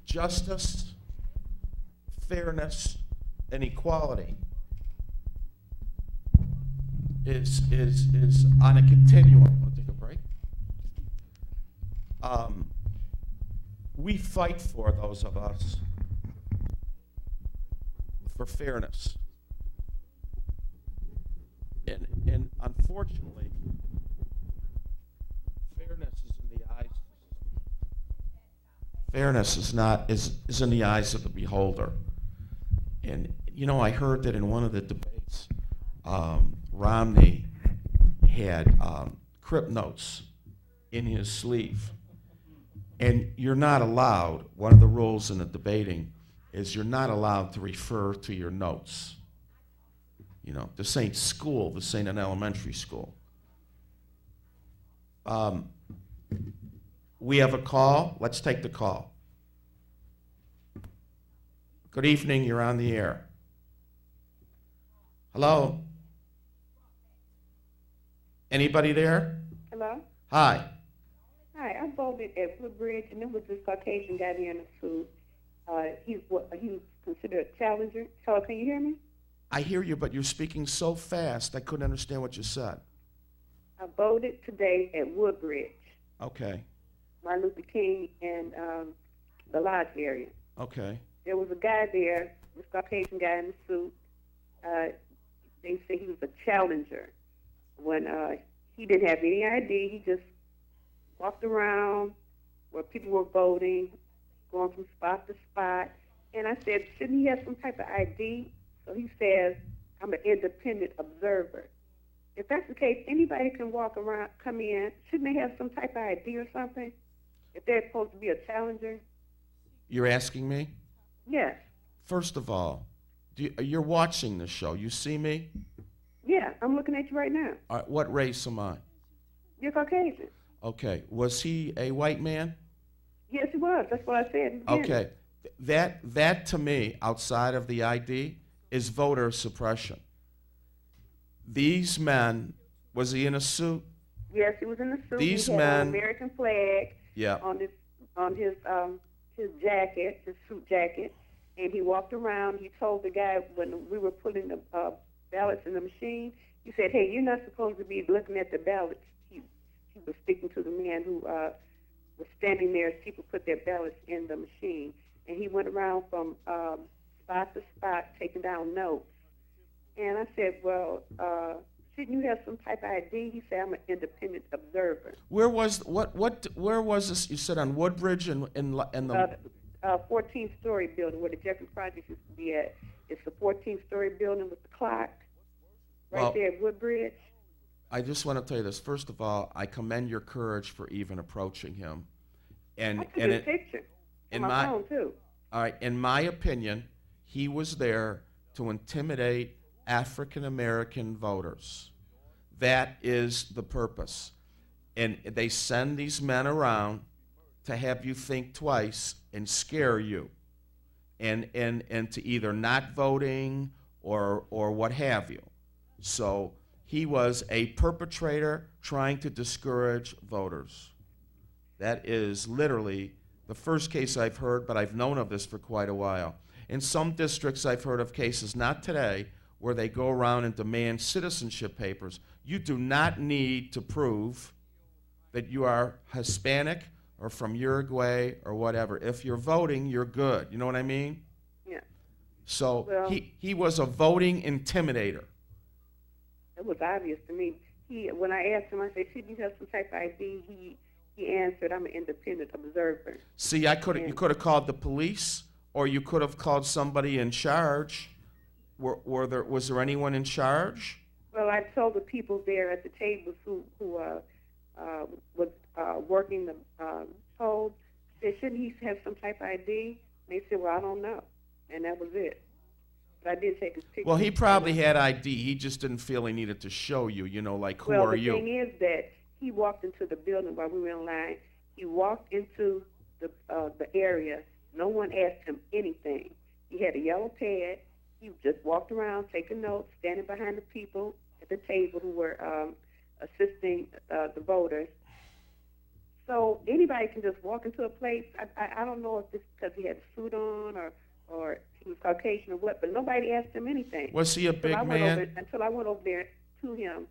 justice, fairness, and equality is on a continuum. I'll take a break. We fight for those of us for fairness. And unfortunately, fairness is in the eyes. Fairness is in the eyes of the beholder. And you know, I heard that in one of the debates, Romney had Crip notes in his sleeve. And you're not allowed, one of the rules in the debating is you're not allowed to refer to your notes. You know, this ain't school, this ain't an elementary school. We have a call. Let's take the call. Good evening, you're on the air. Hello? Anybody there? Hello? Hi. Hi, I voted at Woodbridge, and there was this Caucasian guy there in a suit. He was considered a challenger. Hello, can you hear me? I hear you, but you're speaking so fast, I couldn't understand what you said. I voted today at Woodbridge, Okay, Martin Luther King, and the Lodge area. okay. There was a guy there, this Caucasian guy in the suit. They say he was a challenger. When he didn't have any ID, he just walked around where people were voting, going from spot to spot. And I said, shouldn't he have some type of ID? So he says, I'm an independent observer. If that's the case, anybody can walk around, come in. Shouldn't they have some type of ID or something? If they're supposed to be a challenger? You're asking me? Yes. First of all, you're watching the show. You see me? Yeah, I'm looking at you right now. All right, what race am I? You're Caucasian. Okay. Was he a white man? Yes, he was. That's what I said. Okay. That to me, outside of the ID, is voter suppression. These men, was he in a suit? Yes, he was in the suit. These he had men, an American flag yeah, on his jacket, his suit jacket, and he walked around. He told the guy when we were putting the ballots in the machine, he said, "Hey, you're not supposed to be looking at the ballots." He was speaking to the man who was standing there as people put their ballots in the machine, and he went around from spot to spot taking down notes. And I said, well, shouldn't you have some type of ID? He said, I'm an independent observer. Where was this? You said on Woodbridge and the 14th-story building where the Jefferson Project used to be at. It's the 14th-story building with the clock right there at Woodbridge. I just want to tell you this. First of all, I commend your courage for even approaching him. And I took his picture on my phone too. All right, in my opinion, he was there to intimidate African American voters. That is the purpose. And they send these men around to have you think twice and scare you and to either not voting or what have you. So he was a perpetrator trying to discourage voters. That is literally the first case I've heard, but I've known of this for quite a while. In some districts, I've heard of cases, not today, where they go around and demand citizenship papers. You do not need to prove that you are Hispanic or from Uruguay or whatever. If you're voting, you're good. You know what I mean? Yeah. So he was a voting intimidator. It was obvious to me. when I asked him, I said, should you have some type of ID? He answered, I'm an independent observer. See, you could have called the police, or you could have called somebody in charge. Was there anyone in charge? Well, I told the people there at the tables who was working the told, said, shouldn't he have some type of ID? And they said, well, I don't know. And that was it. But I did take his picture. Well, he probably had ID. He just didn't feel he needed to show you, like, who are you? Well, the thing is that he walked into the building while we were in line. He walked into the area. No one asked him anything. He had a yellow pad. He just walked around, taking notes, standing behind the people at the table who were assisting the voters. So anybody can just walk into a place. I don't know if it's because he had a suit on or he was Caucasian or what, but nobody asked him anything. Was he a big man? Until I went over there to him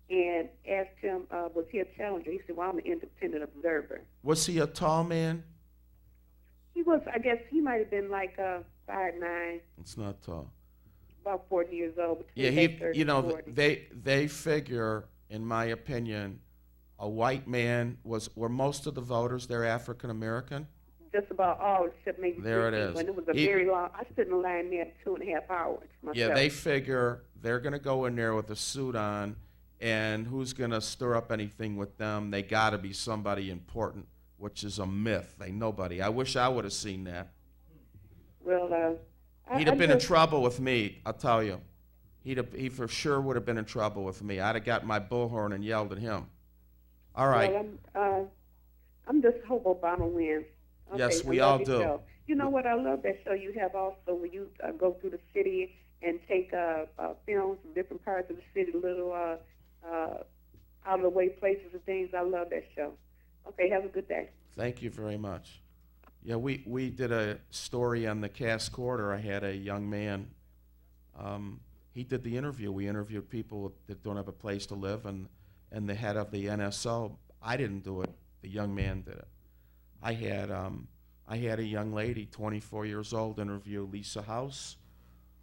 and asked him, was he a challenger? He said, well, I'm an independent observer. Was he a tall man? He was, I guess he might have been like 5'9". It's not tall. About 40 years old. Yeah, they figure, in my opinion, a white man were most of the voters there African American? Just about all, except maybe there it is. And it was a very long. I stood in the line there 2.5 hours myself. Yeah, they figure they're going to go in there with a suit on, and who's going to stir up anything with them? They got to be somebody important, which is a myth. Nobody. I wish I would have seen that. Well, he'd have been in trouble with me, I'll tell you. He for sure would have been in trouble with me. I'd have got my bullhorn and yelled at him. All right. Well, I'm just hope Obama wins. Okay, yes, we all do. Show. You know what? I love that show you have also where you go through the city and take films from different parts of the city, little out-of-the-way places and things. I love that show. Okay, have a good day. Thank you very much. Yeah, we did a story on the Cass Corridor. I had a young man. He did the interview. We interviewed people that don't have a place to live, and the head of the NSO. I didn't do it. The young man did it. I had a young lady, 24 years old, interview Lisa House,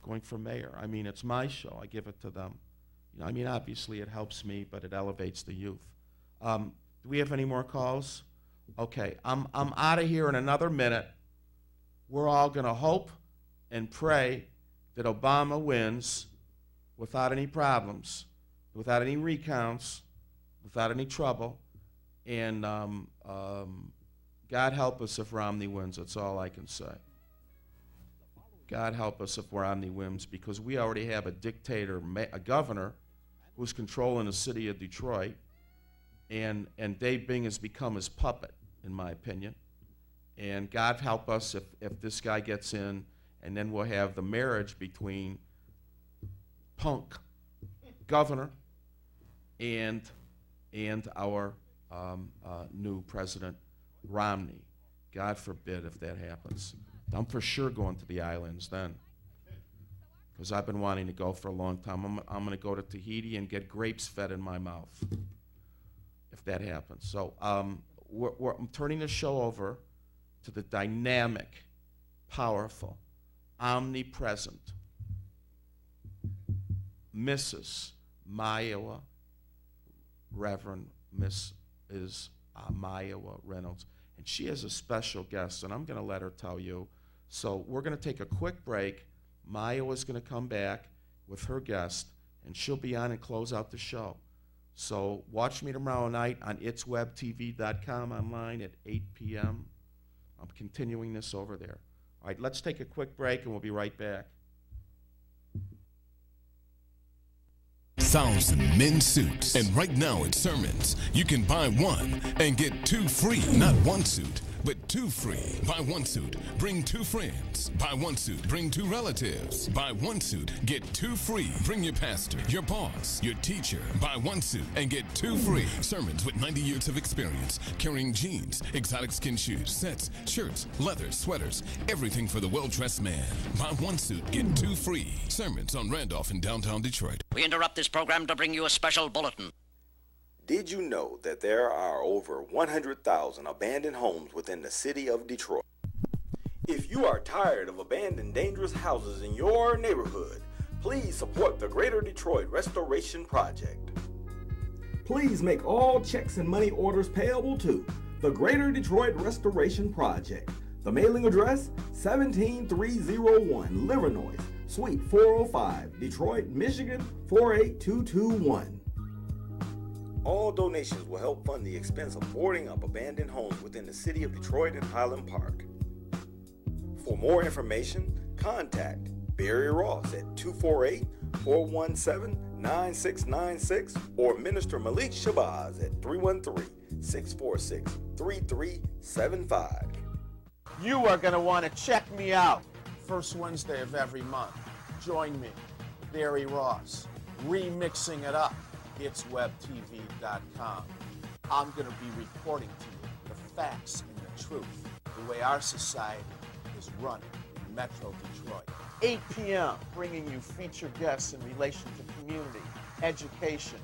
going for mayor. I mean, it's my show. I give it to them. I mean, obviously it helps me, but it elevates the youth. Do we have any more calls? Okay, I'm out of here in another minute. We're all going to hope and pray that Obama wins without any problems, without any recounts, without any trouble, and God help us if Romney wins. That's all I can say. God help us if Romney wins, because we already have a dictator, a governor, who's controlling the city of Detroit, and Dave Bing has become his puppet, in my opinion. And God help us if this guy gets in, and then we'll have the marriage between punk governor and our new president, Romney. God forbid if that happens. I'm for sure going to the islands then, because I've been wanting to go for a long time. I'm going to go to Tahiti and get grapes fed in my mouth if that happens. So I'm turning the show over to the dynamic, powerful, omnipresent Mrs. Maiwa, Reverend Miss is Maiwa Reynolds. And she has a special guest, and I'm going to let her tell you. So we're going to take a quick break. Maiwa's going to come back with her guest, and she'll be on and close out the show. So watch me tomorrow night on itswebtv.com online at 8 p.m. I'm continuing this over there. All right, let's take a quick break, and we'll be right back. 1,000 men's suits. And right now at Sermons, you can buy one and get two free. Not one suit, but two free. Buy one suit, bring two friends. Buy one suit, bring two relatives. Buy one suit, get two free. Bring your pastor, your boss, your teacher. Buy one suit and get two free. Sermons with 90 years of experience, carrying jeans, exotic skin shoes, sets, shirts, leathers, sweaters, everything for the well-dressed man. Buy one suit, get two free. Sermons on Randolph in downtown Detroit. We interrupt this program to bring you a special bulletin. Did you know that there are over 100,000 abandoned homes within the city of Detroit? If you are tired of abandoned dangerous houses in your neighborhood, please support the Greater Detroit Restoration Project. Please make all checks and money orders payable to the Greater Detroit Restoration Project. The mailing address, 17301 Livernois, Suite 405, Detroit, Michigan, 48221. All donations will help fund the expense of boarding up abandoned homes within the city of Detroit and Highland Park. For more information, contact Barry Ross at 248-417-9696 or Minister Malik Shabazz at 313-646-3375. You are going to want to check me out first Wednesday of every month. Join me, Barry Ross, remixing it up. It's webtv.com. I'm going to be reporting to you the facts and the truth, the way our society is running in Metro Detroit. 8 p.m., bringing you featured guests in relation to community, education,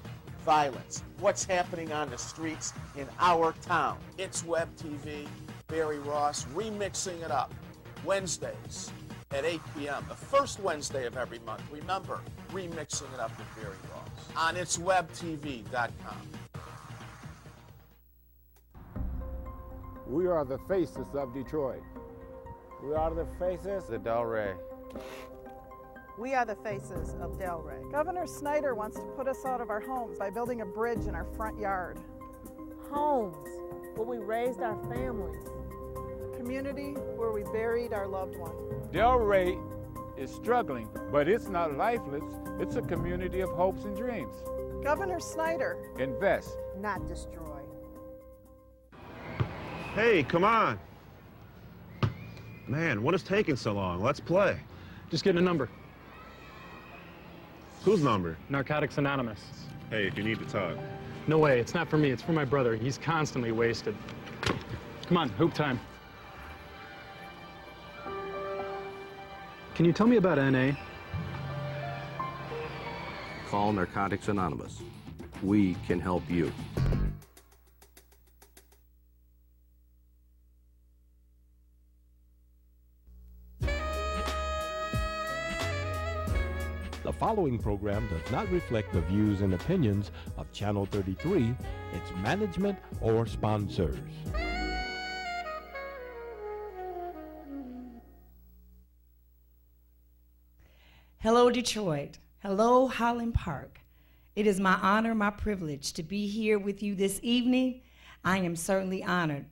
violence, what's happening on the streets in our town. It's Web TV, Barry Ross, remixing it up. Wednesdays at 8 p.m., the first Wednesday of every month. Remember, remixing it up with Barry Ross on itswebtv.com. We are the faces of Detroit. We are the faces of Delray. We are the faces of Delray. Governor Snyder wants to put us out of our homes by building a bridge in our front yard. Homes where we raised our families. A community where we buried our loved one. Delray is struggling, but it's not lifeless. It's a community of hopes and dreams. Governor Snyder. Invest, not destroy. Hey, come on. Man, what is taking so long? Let's play. Just get a number. Whose number? Narcotics Anonymous. Hey, if you need to talk. No way, it's not for me, it's for my brother. He's constantly wasted. Come on, hoop time. Can you tell me about NA? Call Narcotics Anonymous. We can help you. The following program does not reflect the views and opinions of Channel 33, its management, or sponsors. Hello, Detroit. Hello, Highland Park. It is my honor, my privilege to be here with you this evening. I am certainly honored.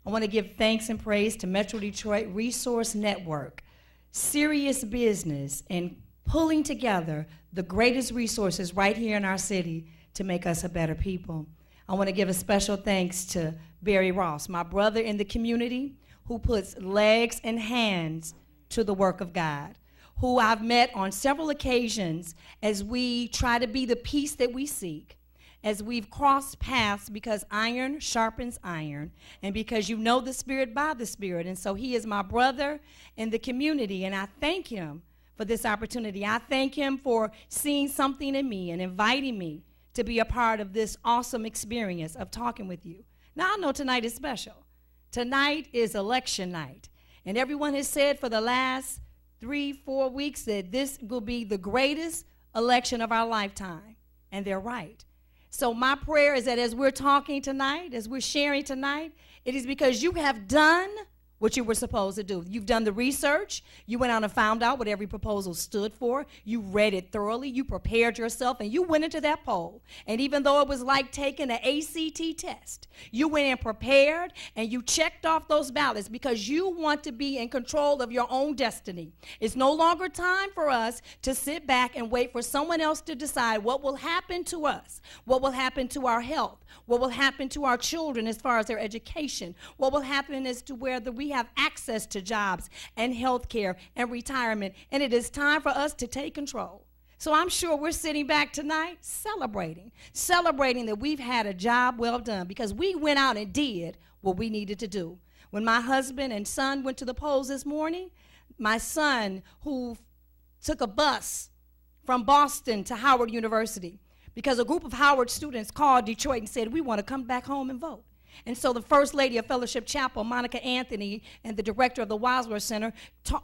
I want to give thanks and praise to Metro Detroit Resource Network, serious business, and pulling together the greatest resources right here in our city to make us a better people. I want to give a special thanks to Barry Ross, my brother in the community, who puts legs and hands to the work of God, who I've met on several occasions as we try to be the peace that we seek, as we've crossed paths because iron sharpens iron, and because you know the Spirit by the Spirit. And so he is my brother in the community, and I thank him for this opportunity. I thank him for seeing something in me and inviting me to be a part of this awesome experience of talking with you. Now, I know tonight is special. Tonight is election night, and everyone has said for the last 3-4 weeks that this will be the greatest election of our lifetime, and they're right. So my prayer is that as we're talking tonight, as we're sharing tonight, it is because you have done what you were supposed to do. You've done the research. You went out and found out what every proposal stood for. You read it thoroughly. You prepared yourself, and you went into that poll. And even though it was like taking an ACT test, you went in prepared, and you checked off those ballots because you want to be in control of your own destiny. It's no longer time for us to sit back and wait for someone else to decide what will happen to us, what will happen to our health, what will happen to our children as far as their education, what will happen as to whether we have access to jobs and health care and retirement. And it is time for us to take control. So I'm sure we're sitting back tonight celebrating that we've had a job well done because we went out and did what we needed to do. When my husband and son went to the polls this morning, my son, who took a bus from Boston to Howard University, because a group of Howard students called Detroit and said, we want to come back home and vote. And so the First Lady of Fellowship Chapel, Monica Anthony, and the director of the Wadsworth Center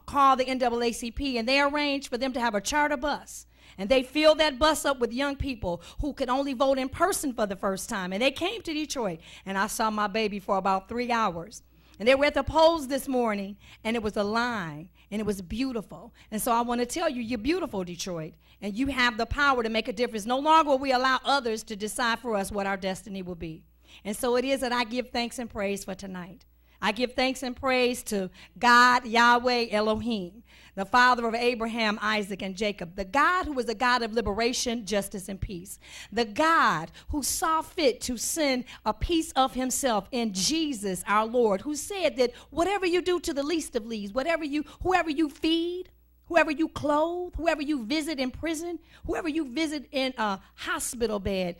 called the NAACP, and they arranged for them to have a charter bus And they filled that bus up with young people who could only vote in person for the first time. And they came to Detroit, and I saw my baby for about 3 hours. And they were at the polls this morning, and it was a line, and it was beautiful. And so I want to tell you, you're beautiful, Detroit, and you have the power to make a difference. No longer will we allow others to decide for us what our destiny will be. And so it is that I give thanks and praise for tonight. I give thanks and praise to God, Yahweh, Elohim, the Father of Abraham, Isaac, and Jacob, the God who is a God of liberation, justice, and peace, the God who saw fit to send a piece of himself in Jesus, our Lord, who said that whatever you do to the least of these, whoever you feed, whoever you clothe, whoever you visit in prison, whoever you visit in a hospital bed,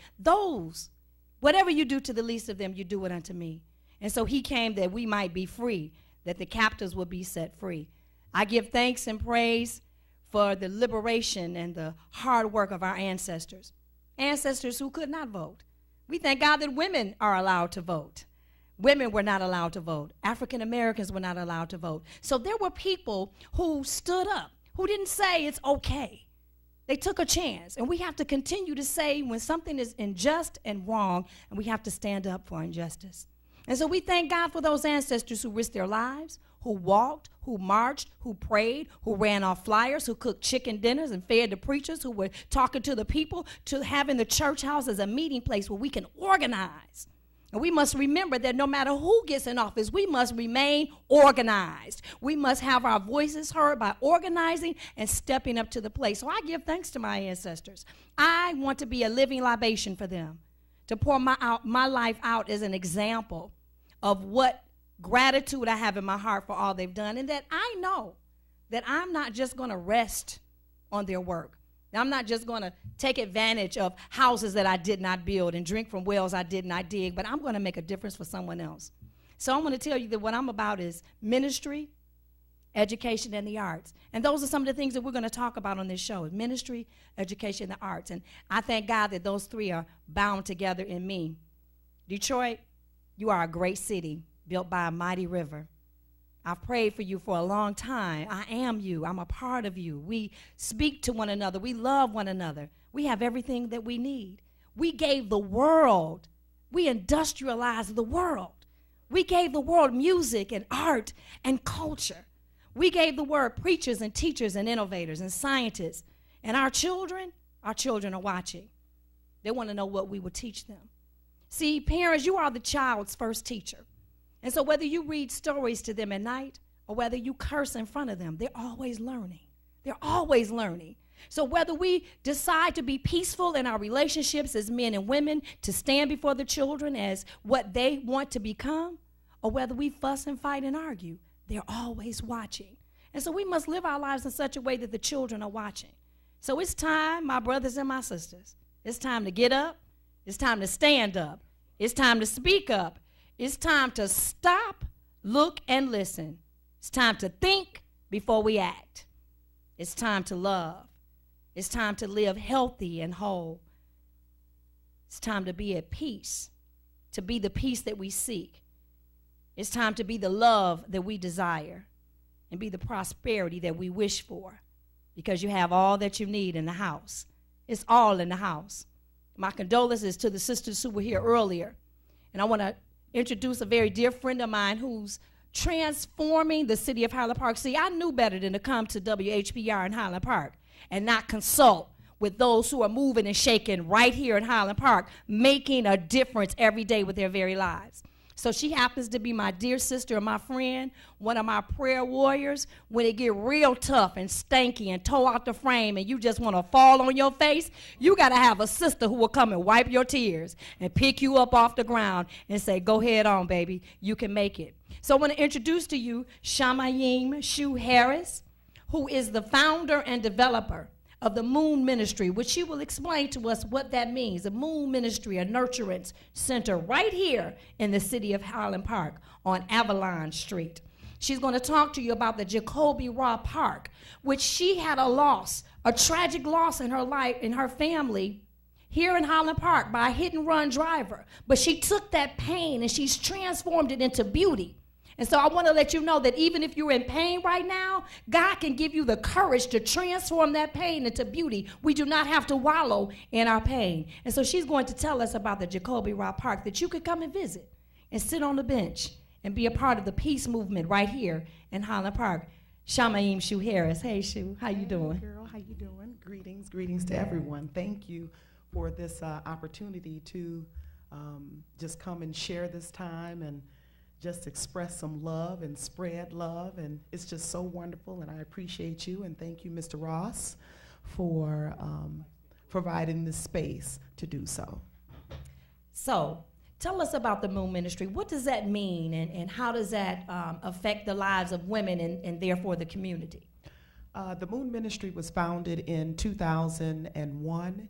whatever you do to the least of them, you do it unto me. And so he came that we might be free, that the captives would be set free. I give thanks and praise for the liberation and the hard work of our ancestors who could not vote. We thank God that women are allowed to vote. Women were not allowed to vote. African Americans were not allowed to vote. So there were people who stood up, who didn't say it's okay. They took a chance. And we have to continue to say when something is unjust and wrong, and we have to stand up for injustice. And so we thank God for those ancestors who risked their lives, who walked, who marched, who prayed, who ran off flyers, who cooked chicken dinners and fed the preachers, who were talking to the people, to having the church house as a meeting place where we can organize. And we must remember that no matter who gets in office, we must remain organized. We must have our voices heard by organizing and stepping up to the plate. So I give thanks to my ancestors. I want to be a living libation for them, to pour my life out as an example of what gratitude I have in my heart for all they've done, and that I know that I'm not just going to rest on their work. I'm not just going to take advantage of houses that I did not build and drink from wells I did not dig, but I'm going to make a difference for someone else. So I want to tell you that what I'm about is ministry, education, and the arts. And those are some of the things that we're going to talk about on this show: ministry, education, and the arts. And I thank God that those three are bound together in me. Detroit, you are a great city built by a mighty river. I've prayed for you for a long time. I am you. I'm a part of you. We speak to one another. We love one another. We have everything that we need. We gave the world, we industrialized the world. We gave the world music and art and culture. We gave the world preachers and teachers and innovators and scientists. And our children are watching. They want to know what we will teach them. See, parents, you are the child's first teacher. And so whether you read stories to them at night or whether you curse in front of them, they're always learning. They're always learning. So whether we decide to be peaceful in our relationships as men and women, to stand before the children as what they want to become, or whether we fuss and fight and argue, they're always watching. And so we must live our lives in such a way that the children are watching. So it's time, my brothers and my sisters, it's time to get up. It's time to stand up. It's time to speak up. It's time to stop, look, and listen. It's time to think before we act. It's time to love. It's time to live healthy and whole. It's time to be at peace, to be the peace that we seek. It's time to be the love that we desire and be the prosperity that we wish for, because you have all that you need in the house. It's all in the house. My condolences to the sisters who were here earlier. And I want to introduce a very dear friend of mine who's transforming the city of Highland Park. See, I knew better than to come to WHPR in Highland Park and not consult with those who are moving and shaking right here in Highland Park, making a difference every day with their very lives. So she happens to be my dear sister and my friend, one of my prayer warriors. When it get real tough and stanky and toe out the frame and you just want to fall on your face, you got to have a sister who will come and wipe your tears and pick you up off the ground and say, go head on, baby, you can make it. So I want to introduce to you Shamayim Shu Harris, who is the founder and developer of the Moon Ministry, which she will explain to us what that means. The Moon Ministry, a nurturance center right here in the city of Highland Park on Avalon Street. She's going to talk to you about the Jacoby Raw Park, which she had a loss, a tragic loss in her life, in her family, here in Highland Park by a hit-and-run driver. But she took that pain and she's transformed it into beauty. And so I want to let you know that even if you're in pain right now, God can give you the courage to transform that pain into beauty. We do not have to wallow in our pain. And so she's going to tell us about the Jacoby Robb Park that you could come and visit and sit on the bench and be a part of the peace movement right here in Highland Park. Shamaim Shu Harris. Hey, Shu, how you doing? Girl, how you doing? Greetings to everyone. Thank you for this opportunity to just come and share this time and just express some love and spread love, and it's just so wonderful, and I appreciate you, and thank you, Mr. Ross, for providing this space to do so. So, tell us about the Moon Ministry. What does that mean, and how does that affect the lives of women and therefore the community? The Moon Ministry was founded in 2001.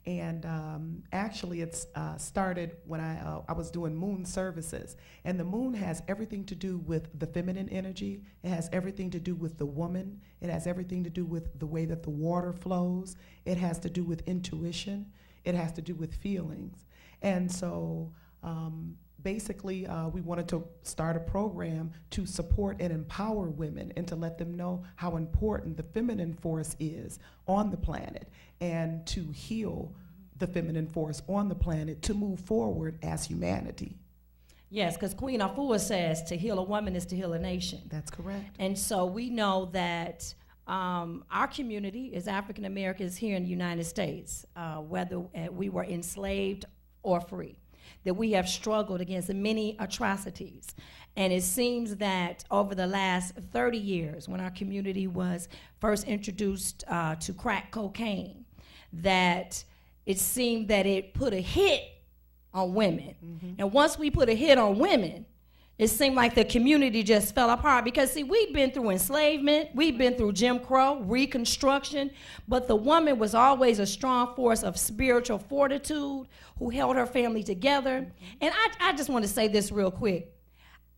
And actually, it's started when I was doing moon services. And the moon has everything to do with the feminine energy. It has everything to do with the woman. It has everything to do with the way that the water flows. It has to do with intuition. It has to do with feelings. And so basically, we wanted to start a program to support and empower women and to let them know how important the feminine force is on the planet and to heal the feminine force on the planet to move forward as humanity. Yes, because Queen Afua says to heal a woman is to heal a nation. That's correct. And so we know that our community as African Americans here in the United States, whether we were enslaved or free, that we have struggled against many atrocities. And it seems that over the last 30 years, when our community was first introduced to crack cocaine, that it seemed that it put a hit on women. Mm-hmm. And once we put a hit on women, it seemed like the community just fell apart because, see, we've been through enslavement, we've been through Jim Crow, Reconstruction, but the woman was always a strong force of spiritual fortitude who held her family together. And I just want to say this real quick.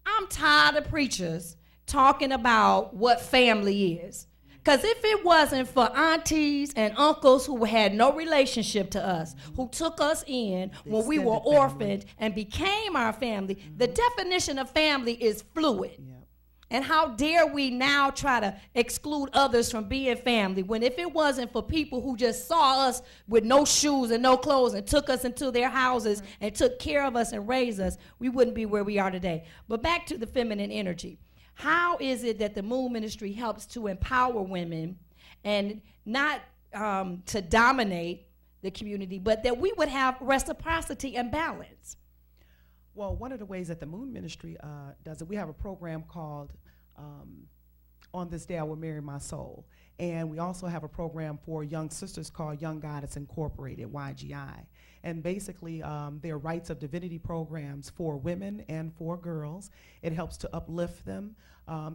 I'm tired of preachers talking about what family is. Because if it wasn't for aunties and uncles who had no relationship to us, who took us in when we were orphaned and became our family, the definition of family is fluid. And how dare we now try to exclude others from being family when if it wasn't for people who just saw us with no shoes and no clothes and took us into their houses and took care of us and raised us, we wouldn't be where we are today. But back to the feminine energy. How is it that the Moon Ministry helps to empower women and not to dominate the community, but that we would have reciprocity and balance? Well, one of the ways that the Moon Ministry does it, we have a program called On This Day I Will Marry My Soul. And we also have a program for young sisters called Young Goddess Incorporated, YGI. And basically, they're Rights of Divinity programs for women and for girls. It helps to uplift them.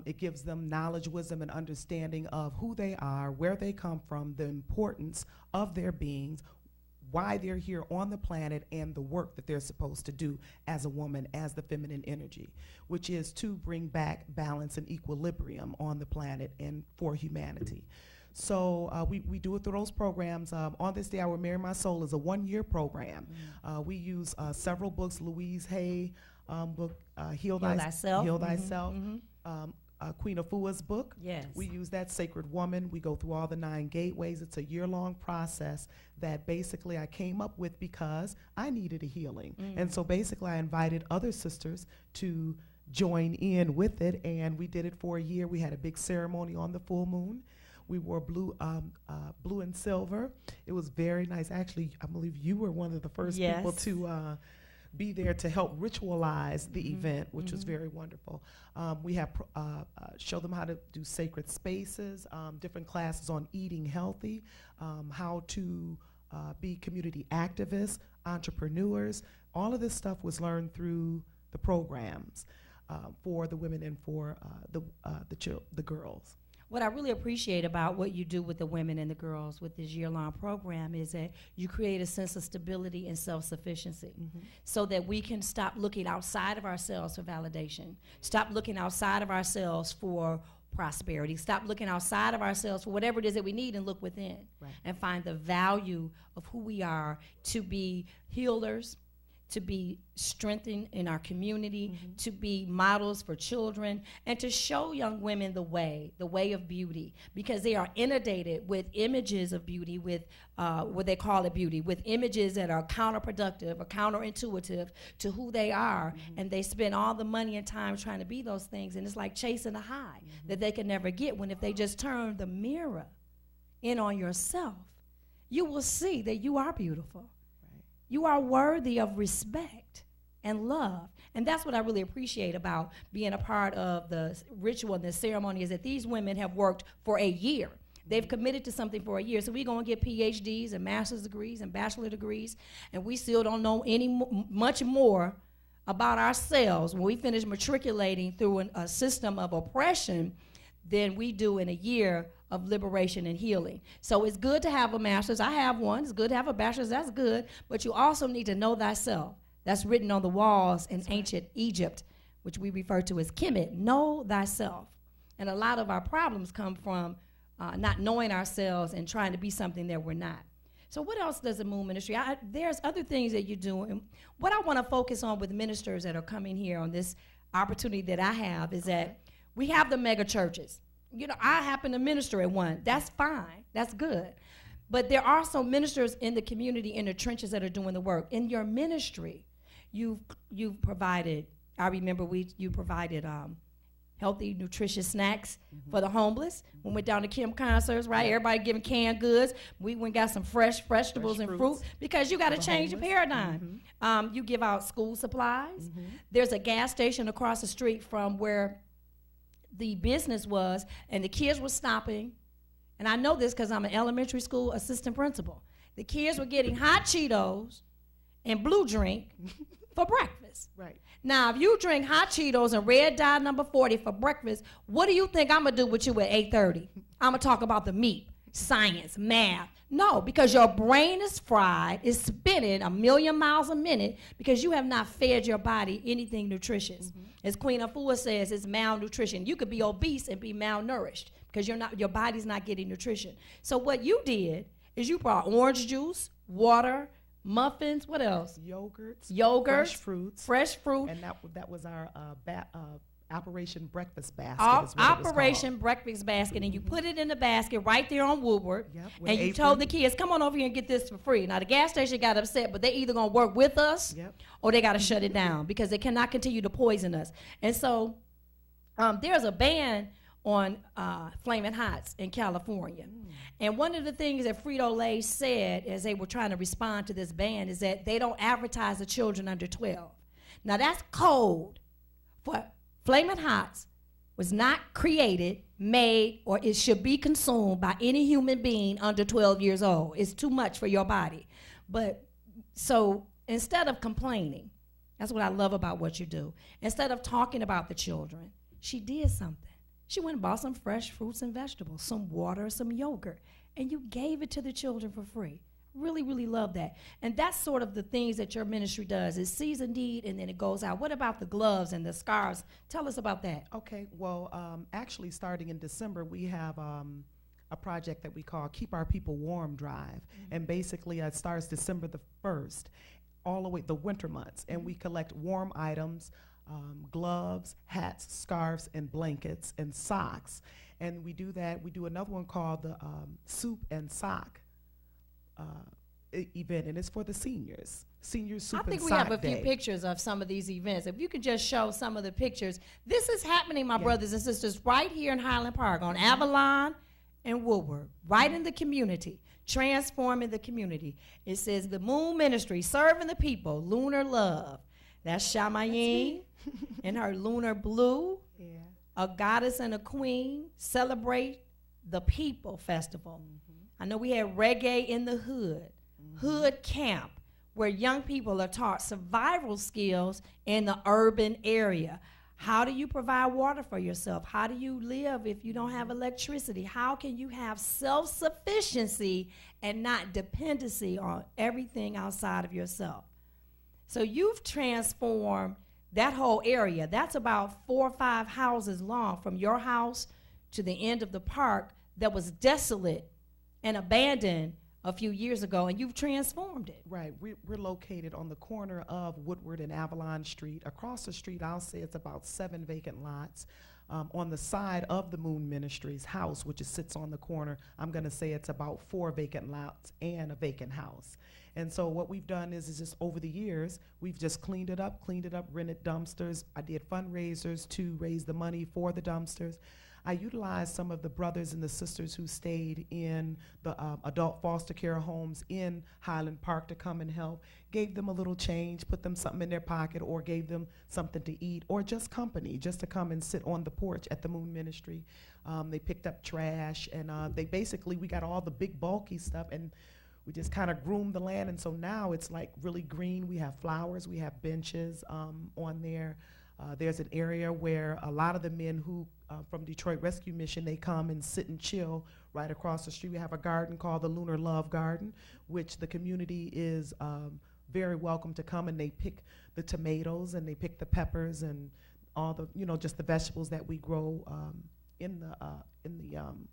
It gives them knowledge, wisdom, and understanding of who they are, where they come from, the importance of their beings, why they're here on the planet, and the work that they're supposed to do as a woman, as the feminine energy, which is to bring back balance and equilibrium on the planet and for humanity. So we do it through those programs. On This Day I Will Marry My Soul is a one-year program. We use several books, Louise Hay book, Heal Thyself. Queen Afua's book. Yes. We use that, Sacred Woman. We go through all the 9 gateways. It's a year-long process that basically I came up with because I needed a healing. And so basically I invited other sisters to join in with it, and we did it for a year. We had a big ceremony on the full moon. We wore blue and silver. It was very nice. Actually, I believe you were one of the first people to be there to help ritualize the event, which was very wonderful. We have show them how to do sacred spaces, different classes on eating healthy, how to be community activists, entrepreneurs. All of this stuff was learned through the programs for the women and for the girls. What I really appreciate about what you do with the women and the girls with this year-long program is that you create a sense of stability and self-sufficiency so that we can stop looking outside of ourselves for validation, stop looking outside of ourselves for prosperity, stop looking outside of ourselves for whatever it is that we need and look within and find the value of who we are to be healers, to be strengthened in our community, to be models for children, and to show young women the way of beauty, because they are inundated with images of beauty, with what they call it beauty, with images that are counterproductive or counterintuitive to who they are, and they spend all the money and time trying to be those things, and it's like chasing a high that they can never get, when if they just turn the mirror in on yourself, you will see that you are beautiful. You are worthy of respect and love. And that's what I really appreciate about being a part of the ritual and the ceremony, is that these women have worked for a year. They've committed to something for a year. So we're going to get PhDs and master's degrees and bachelor degrees, and we still don't know much more about ourselves when we finish matriculating through a system of oppression than we do in a year of liberation and healing. So it's good to have a master's. I have one. It's good to have a bachelor's. That's good. But you also need to know thyself. That's written on the walls in ancient Egypt, which we refer to as Kemet. Know thyself. And a lot of our problems come from not knowing ourselves and trying to be something that we're not. So what else does the Moon Ministry? There's other things that you do. And what I want to focus on with ministers that are coming here on this opportunity that I have is that we have the mega churches. You know, I happen to minister at one. That's fine. That's good. But there are some ministers in the community, in the trenches, that are doing the work. In your ministry, you've provided, I remember you provided healthy, nutritious snacks for the homeless. We went down to Kim concerts, right? Everybody giving canned goods. We went and got some fresh vegetables and fruit, because you got to change the paradigm. You give out school supplies. There's a gas station across the street from where the business was, and the kids were stopping, and I know this because I'm an elementary school assistant principal. The kids were getting hot Cheetos and blue drink for breakfast. Right. Now, if you drink hot Cheetos and red dye number 40 for breakfast, what do you think I'm gonna do with you at 8:30? I'm gonna talk about the meat, science, math. No, because your brain is fried, it's spinning 1,000,000 miles a minute, because you have not fed your body anything nutritious. As Queen Afua says, it's malnutrition. You could be obese and be malnourished because your body's not getting nutrition. So what you did is you brought orange juice, water, muffins, what else? Yogurts, fresh fruit. And that was our Operation Breakfast Basket. Operation Breakfast Basket, and you put it in the basket right there on Woodward, and you told the kids, come on over here and get this for free. Now, the gas station got upset, but they either going to work with us or they got to shut it down, because they cannot continue to poison us. And so there's a ban on Flamin' Hots in California. And one of the things that Frito-Lay said as they were trying to respond to this ban is that they don't advertise to children under 12. Now, that's code for Flamin' Hots was not created, made, or it should be consumed by any human being under 12 years old. It's too much for your body. But so instead of complaining, that's what I love about what you do. Instead of talking about the children, she did something. She went and bought some fresh fruits and vegetables, some water, some yogurt, and you gave it to the children for free. Really, really love that. And that's sort of the things that your ministry does. It sees a need and then it goes out. What about the gloves and the scarves? Tell us about that. Okay, well, actually starting in December, we have a project that we call Keep Our People Warm Drive. And basically it starts December the 1st, all the way the winter months. And we collect warm items, gloves, hats, scarves, and blankets, and socks. And we do that. We do another one called the Soup and Sock event, and it's for the seniors. Senior Soup and Sock Day. I think we have a few pictures of some of these events. If you could just show some of the pictures. This is happening, my brothers and sisters, right here in Highland Park on Avalon and Woodward, right in the community, transforming the community. It says the Moon Ministry, serving the people, lunar love. That's Shamayeen in her lunar blue, a goddess and a queen, celebrate the people festival. I know we had reggae in the hood, hood camp, where young people are taught survival skills in the urban area. How do you provide water for yourself? How do you live if you don't have electricity? How can you have self-sufficiency and not dependency on everything outside of yourself? So you've transformed that whole area. That's about 4 or 5 houses long, from your house to the end of the park, that was desolate and abandoned a few years ago, and you've transformed it. Right. We're located on the corner of Woodward and Avalon Street. Across the street, I'll say it's about 7 vacant lots. On the side of the Moon Ministries house, which sits on the corner, I'm going to say it's about 4 vacant lots and a vacant house. And so what we've done is just over the years, we've just cleaned it up, rented dumpsters. I did fundraisers to raise the money for the dumpsters. I utilized some of the brothers and the sisters who stayed in the adult foster care homes in Highland Park to come and help, gave them a little change, put them something in their pocket, or gave them something to eat, or just company, just to come and sit on the porch at the Moon Ministry. They picked up trash, and we got all the big bulky stuff, and we just kind of groomed the land, and so now it's like really green. We have flowers, we have benches on there. There's an area where a lot of the men who, from Detroit Rescue Mission, they come and sit and chill right across the street. We have a garden called the Lunar Love Garden, which the community is very welcome to come, and they pick the tomatoes and they pick the peppers and all the, just the vegetables that we grow in the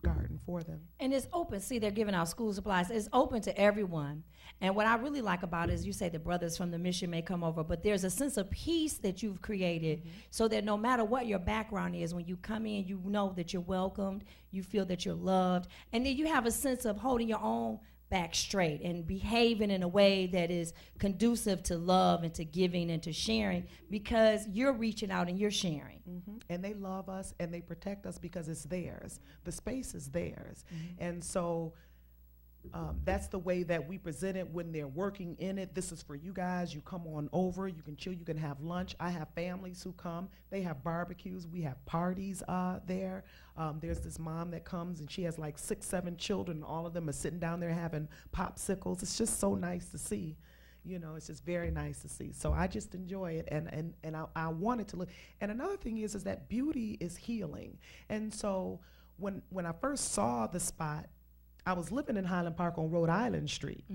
garden for them. And it's open. See, they're giving out school supplies. It's open to everyone. And what I really like about it is you say the brothers from the mission may come over, but there's a sense of peace that you've created so that no matter what your background is, when you come in, you know that you're welcomed, you feel that you're loved, and then you have a sense of holding your own back straight and behaving in a way that is conducive to love and to giving and to sharing, because you're reaching out and you're sharing. And they love us and they protect us because it's theirs. The space is theirs. And so that's the way that we present it when they're working in it. This is for you guys. You come on over. You can chill. You can have lunch. I have families who come. They have barbecues. We have parties there. There's this mom that comes, and she has like 6, 7 children. All of them are sitting down there having popsicles. It's just so nice to see. It's just very nice to see. So I just enjoy it, and I want it to look. And another thing is that beauty is healing. And so when I first saw the spot, I was living in Highland Park on Rhode Island Street,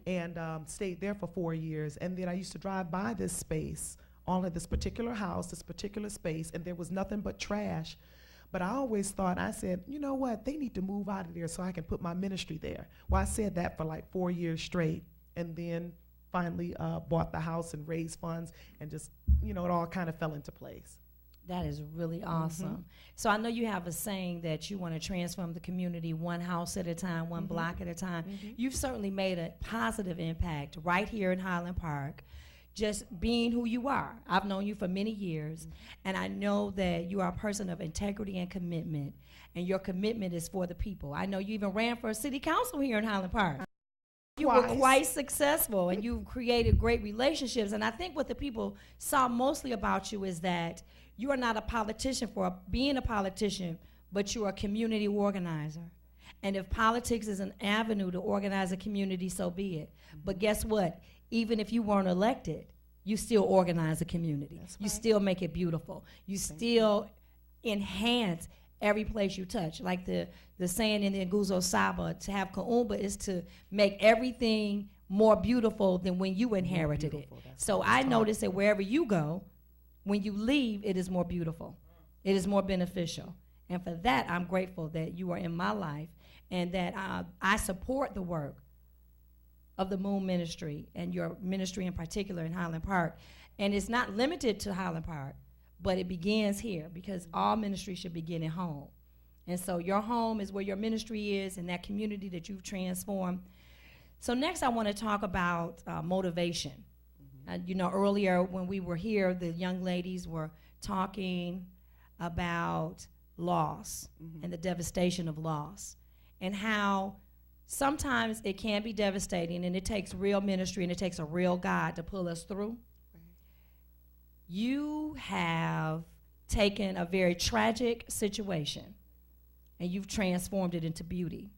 and stayed there for 4 years. And then I used to drive by this space, all of this particular house, this particular space, and there was nothing but trash. But I always thought, I said, you know what, they need to move out of there so I can put my ministry there. Well, I said that for like 4 years straight, and then finally bought the house and raised funds, and just, it all kind of fell into place. That is really awesome. So I know you have a saying that you want to transform the community one house at a time, one block at a time. You've certainly made a positive impact right here in Highland Park, just being who you are. I've known you for many years, and I know that you are a person of integrity and commitment, and your commitment is for the people. I know you even ran for a city council here in Highland Park. You were quite successful, and you've created great relationships. And I think what the people saw mostly about you is that you are not a politician for being a politician, but you're a community organizer. And if politics is an avenue to organize a community, so be it. But guess what? Even if you weren't elected, you still organize a community. You still make it beautiful. You still enhance every place you touch. Like the saying in the Nguzo Saba, to have Kaumba is to make everything more beautiful than when you inherited it. So I notice that wherever you go, when you leave, it is more beautiful. It is more beneficial. And for that, I'm grateful that you are in my life, and that I support the work of the Moon Ministry, and your ministry in particular in Highland Park. And it's not limited to Highland Park, but it begins here, because all ministry should begin at home. And so your home is where your ministry is, and that community that you've transformed. So next I want to talk about motivation. Earlier when we were here, the young ladies were talking about loss and the devastation of loss, and how sometimes it can be devastating, and it takes real ministry and it takes a real God to pull us through. You have taken a very tragic situation and you've transformed it into beauty.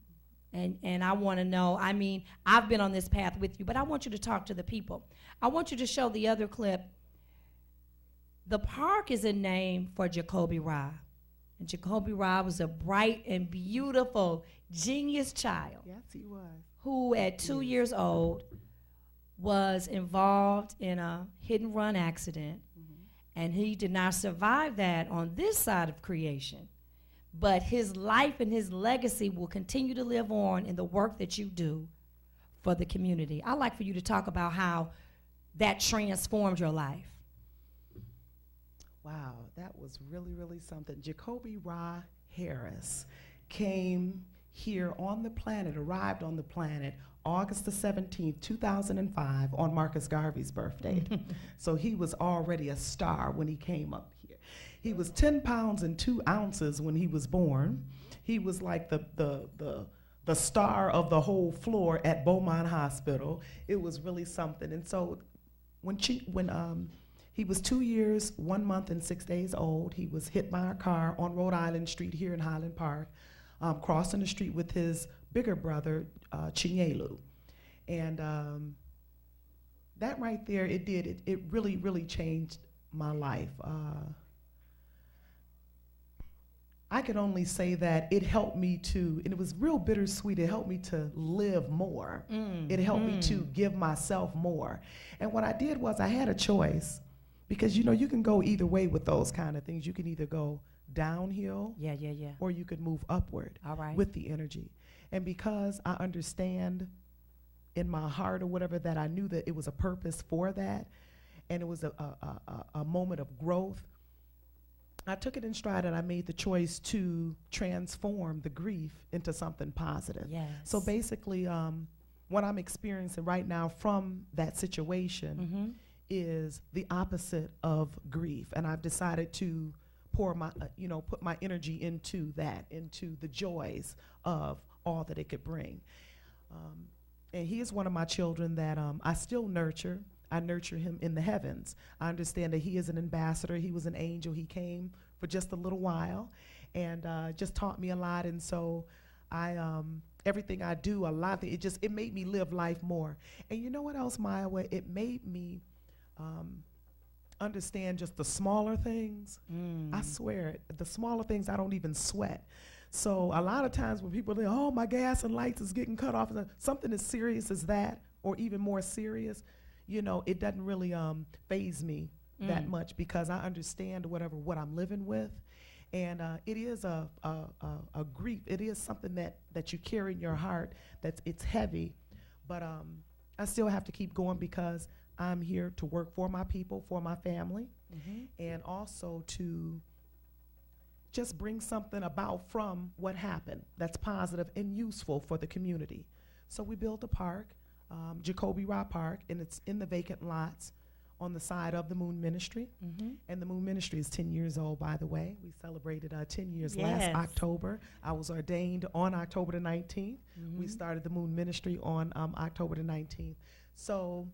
And I want to know, I've been on this path with you, but I want you to talk to the people. I want you to show the other clip. The park is a name for Jacoby Ra. And Jacoby Ra was a bright and beautiful, genius child. Yes, he was. Who at 2 years old was involved in a hit-and-run accident. And he did not survive that on this side of creation. But his life and his legacy will continue to live on in the work that you do for the community. I'd like for you to talk about how that transformed your life. Wow, that was really, really something. Jacoby Ra Harris came here on the planet, arrived on the planet August the 17th, 2005, on Marcus Garvey's birthday. So he was already a star when he came up here. He was 10 pounds and 2 ounces when he was born. He was like the star of the whole floor at Beaumont Hospital. It was really something. And so when he was 2 years, 1 month, and 6 days old, he was hit by a car on Rhode Island Street here in Highland Park, crossing the street with his bigger brother, Chinyelu. And that right there, it really, really changed my life. I could only say that it helped me to, and it was real bittersweet, it helped me to live more. It helped me to give myself more. And what I did was I had a choice, because you know you can go either way with those kind of things. You can either go downhill, or you could move upward with the energy. And because I understand in my heart or whatever that I knew that it was a purpose for that, and it was a moment of growth, I took it in stride and I made the choice to transform the grief into something positive. Yes. So basically, what I'm experiencing right now from that situation is the opposite of grief. And I've decided to pour my, put my energy into that, into the joys of all that it could bring. And he is one of my children that I still nurture. I nurture him in the heavens. I understand that he is an ambassador. He was an angel. He came for just a little while and just taught me a lot. And so everything I do, a lot of it made me live life more. And you know what else, Maya? It made me understand just the smaller things. I swear, the smaller things I don't even sweat. So a lot of times when people say, oh, my gas and lights is getting cut off, something as serious as that, or even more serious, it doesn't really faze me that much, because I understand what I'm living with. And it is a grief. It is something that you carry in your heart, it's heavy. But I still have to keep going, because I'm here to work for my people, for my family, and also to just bring something about from what happened that's positive and useful for the community. So we built a park, Jacoby Ra Park, and it's in the vacant lots on the side of the Moon Ministry. And the Moon Ministry is 10 years old, by the way. We celebrated 10 years last October. I was ordained on October the 19th. We started the Moon Ministry on October the 19th. So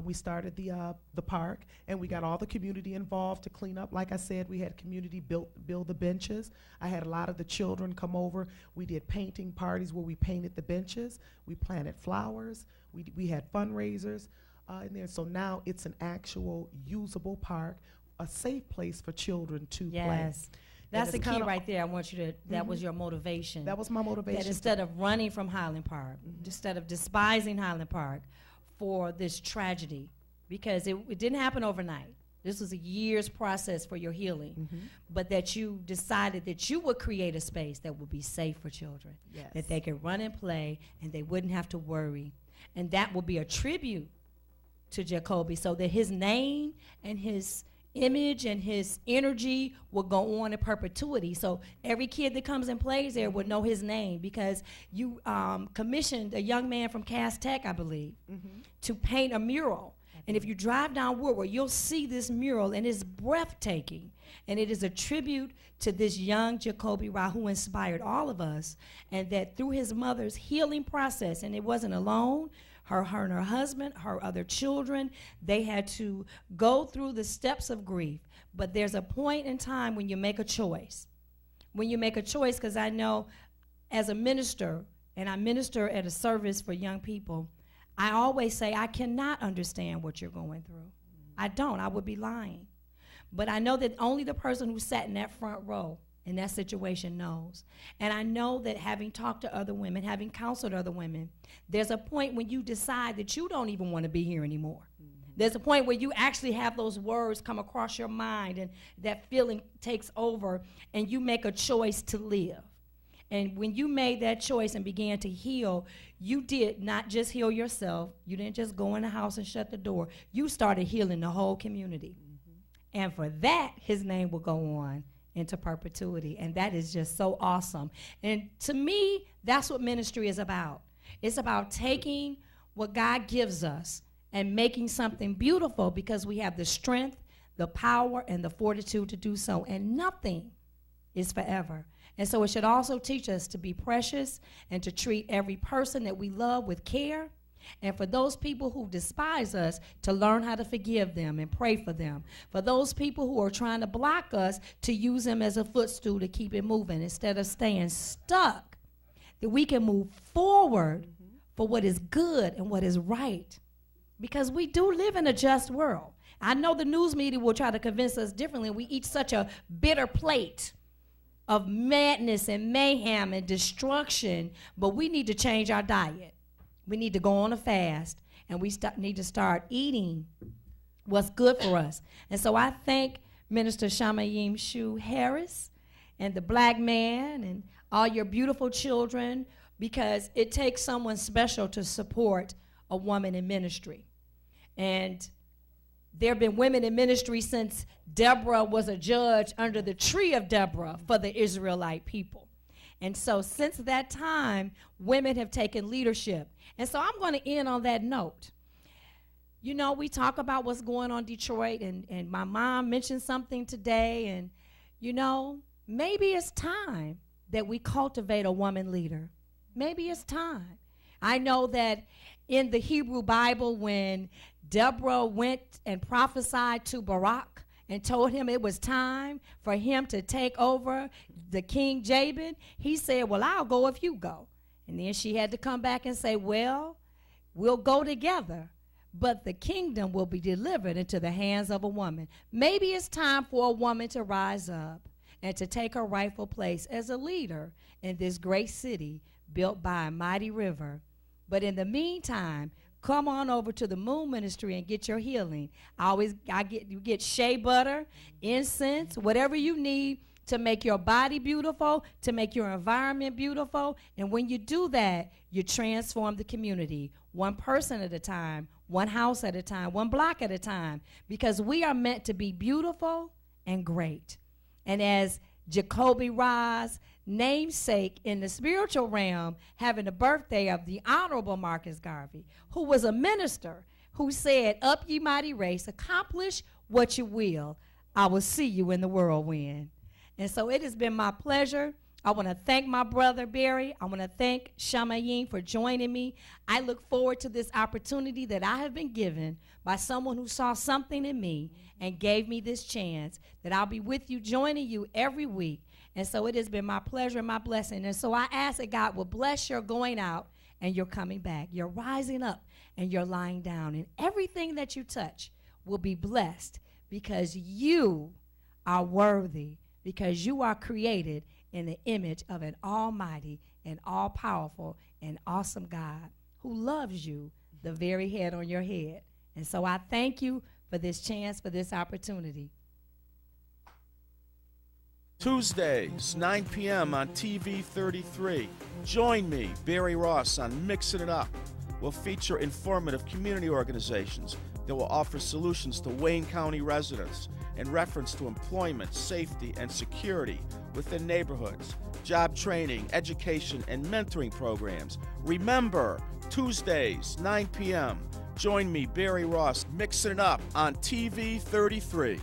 we started the park, and we got all the community involved to clean up. Like I said, we had community build the benches. I had a lot of the children come over. We did painting parties where we painted the benches. We planted flowers. We had fundraisers in there. So now it's an actual usable park, a safe place for children to play. Yes. That's the key right there. I want you to, that was your motivation. That was my motivation. That instead of running from Highland Park, instead of despising Highland Park for this tragedy, because it didn't happen overnight. This was a year's process for your healing, but that you decided that you would create a space that would be safe for children, that they could run and play and they wouldn't have to worry. And that will be a tribute to Jacoby, so that his name and his image and his energy will go on in perpetuity. So every kid that comes and plays there would know his name, because you commissioned a young man from Cass Tech, I believe, to paint a mural. And if you drive down Woodward, you'll see this mural, and it's breathtaking. And it is a tribute to this young Jacoby Ra, who inspired all of us, and that through his mother's healing process, and it wasn't alone, her and her husband, her other children, they had to go through the steps of grief. But there's a point in time when you make a choice. When you make a choice, because I know as a minister, and I minister at a service for young people, I always say, I cannot understand what you're going through. I don't. I would be lying. But I know that only the person who sat in that front row in that situation knows. And I know that having talked to other women, having counseled other women, there's a point when you decide that you don't even want to be here anymore. There's a point where you actually have those words come across your mind, and that feeling takes over, and you make a choice to live. And when you made that choice and began to heal, you did not just heal yourself. You didn't just go in the house and shut the door. You started healing the whole community. And for that, his name will go on into perpetuity. And that is just so awesome. And to me, that's what ministry is about. It's about taking what God gives us and making something beautiful, because we have the strength, the power, and the fortitude to do so. And nothing is forever. And so it should also teach us to be precious and to treat every person that we love with care. And for those people who despise us, to learn how to forgive them and pray for them. For those people who are trying to block us, to use them as a footstool to keep it moving instead of staying stuck, that we can move forward for what is good and what is right. Because we do live in a just world. I know the news media will try to convince us differently. We eat such a bitter plate of madness and mayhem and destruction, but we need to change our diet. We need to go on a fast, and we need to start eating what's good for us. And so I thank Minister Shamayim Shu Harris and the Black Man and all your beautiful children, because it takes someone special to support a woman in ministry. And there have been women in ministry since Deborah was a judge under the tree of Deborah for the Israelite people. And so since that time, women have taken leadership. And so I'm going to end on that note. You know, we talk about what's going on in Detroit, and my mom mentioned something today, and, you know, maybe it's time that we cultivate a woman leader. Maybe it's time. I know that in the Hebrew Bible, when Deborah went and prophesied to Barak and told him it was time for him to take over the King Jabin, he said, well, I'll go if you go. And then she had to come back and say, well, we'll go together, but the kingdom will be delivered into the hands of a woman. Maybe it's time for a woman to rise up and to take her rightful place as a leader in this great city built by a mighty river. But in the meantime, come on over to the Moon Ministry and get your healing. You get shea butter, incense, whatever you need to make your body beautiful, to make your environment beautiful. And when you do that, you transform the community, one person at a time, one house at a time, one block at a time, because we are meant to be beautiful and great. And as Jacoby Ross, namesake in the spiritual realm, having the birthday of the Honorable Marcus Garvey, who was a minister, who said, up ye mighty race, accomplish what you will. I will see you in the whirlwind. And so it has been my pleasure. I want to thank my brother, Barry. I want to thank Shamayim for joining me. I look forward to this opportunity that I have been given by someone who saw something in me and gave me this chance, that I'll be with you, joining you every week. And so it has been my pleasure and my blessing. And so I ask that God will bless your going out and your coming back, your rising up and your lying down. And everything that you touch will be blessed, because you are worthy, because you are created in the image of an almighty and all-powerful and awesome God who loves you, the very head on your head. And so I thank you for this chance, for this opportunity. Tuesdays, 9 p.m. on TV 33. Join me, Barry Ross, on Mixing It Up. We'll feature informative community organizations that will offer solutions to Wayne County residents in reference to employment, safety, and security within neighborhoods, job training, education, and mentoring programs. Remember, Tuesdays, 9 p.m. Join me, Barry Ross, Mixing It Up on TV 33.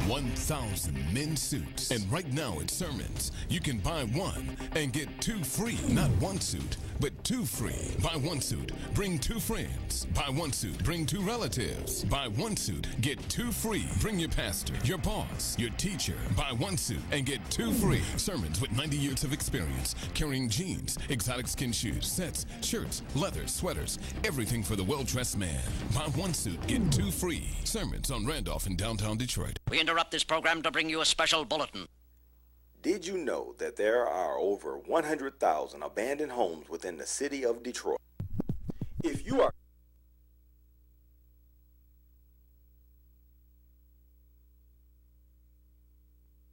1,000 men's suits. And right now at Sermons, you can buy one and get two free. Not one suit, but two free. Buy one suit, bring two friends. Buy one suit, bring two relatives. Buy one suit, get two free. Bring your pastor, your boss, your teacher. Buy one suit and get two free. Sermons with 90 years of experience, carrying jeans, exotic skin shoes, sets, shirts, leather, sweaters, everything for the well-dressed man. Buy one suit, get two free. Sermons on Randolph in downtown Detroit. We interrupt this program to bring you a special bulletin. Did you know that there are over 100,000 abandoned homes within the city of Detroit? If you are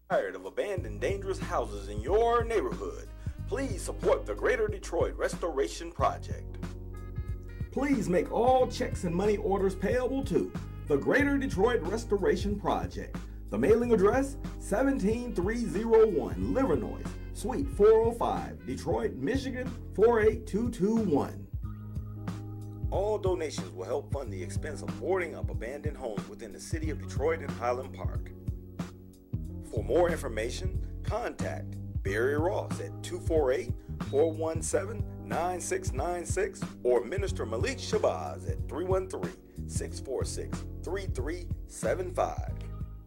tired of abandoned dangerous houses in your neighborhood, please support the Greater Detroit Restoration Project. Please make all checks and money orders payable to the Greater Detroit Restoration Project. The mailing address, 17301 Livernois, Suite 405, Detroit, Michigan, 48221. All donations will help fund the expense of boarding up abandoned homes within the city of Detroit and Highland Park. For more information, contact Barry Ross at 248-417-9696 or Minister Malik Shabazz at 313-646-3375.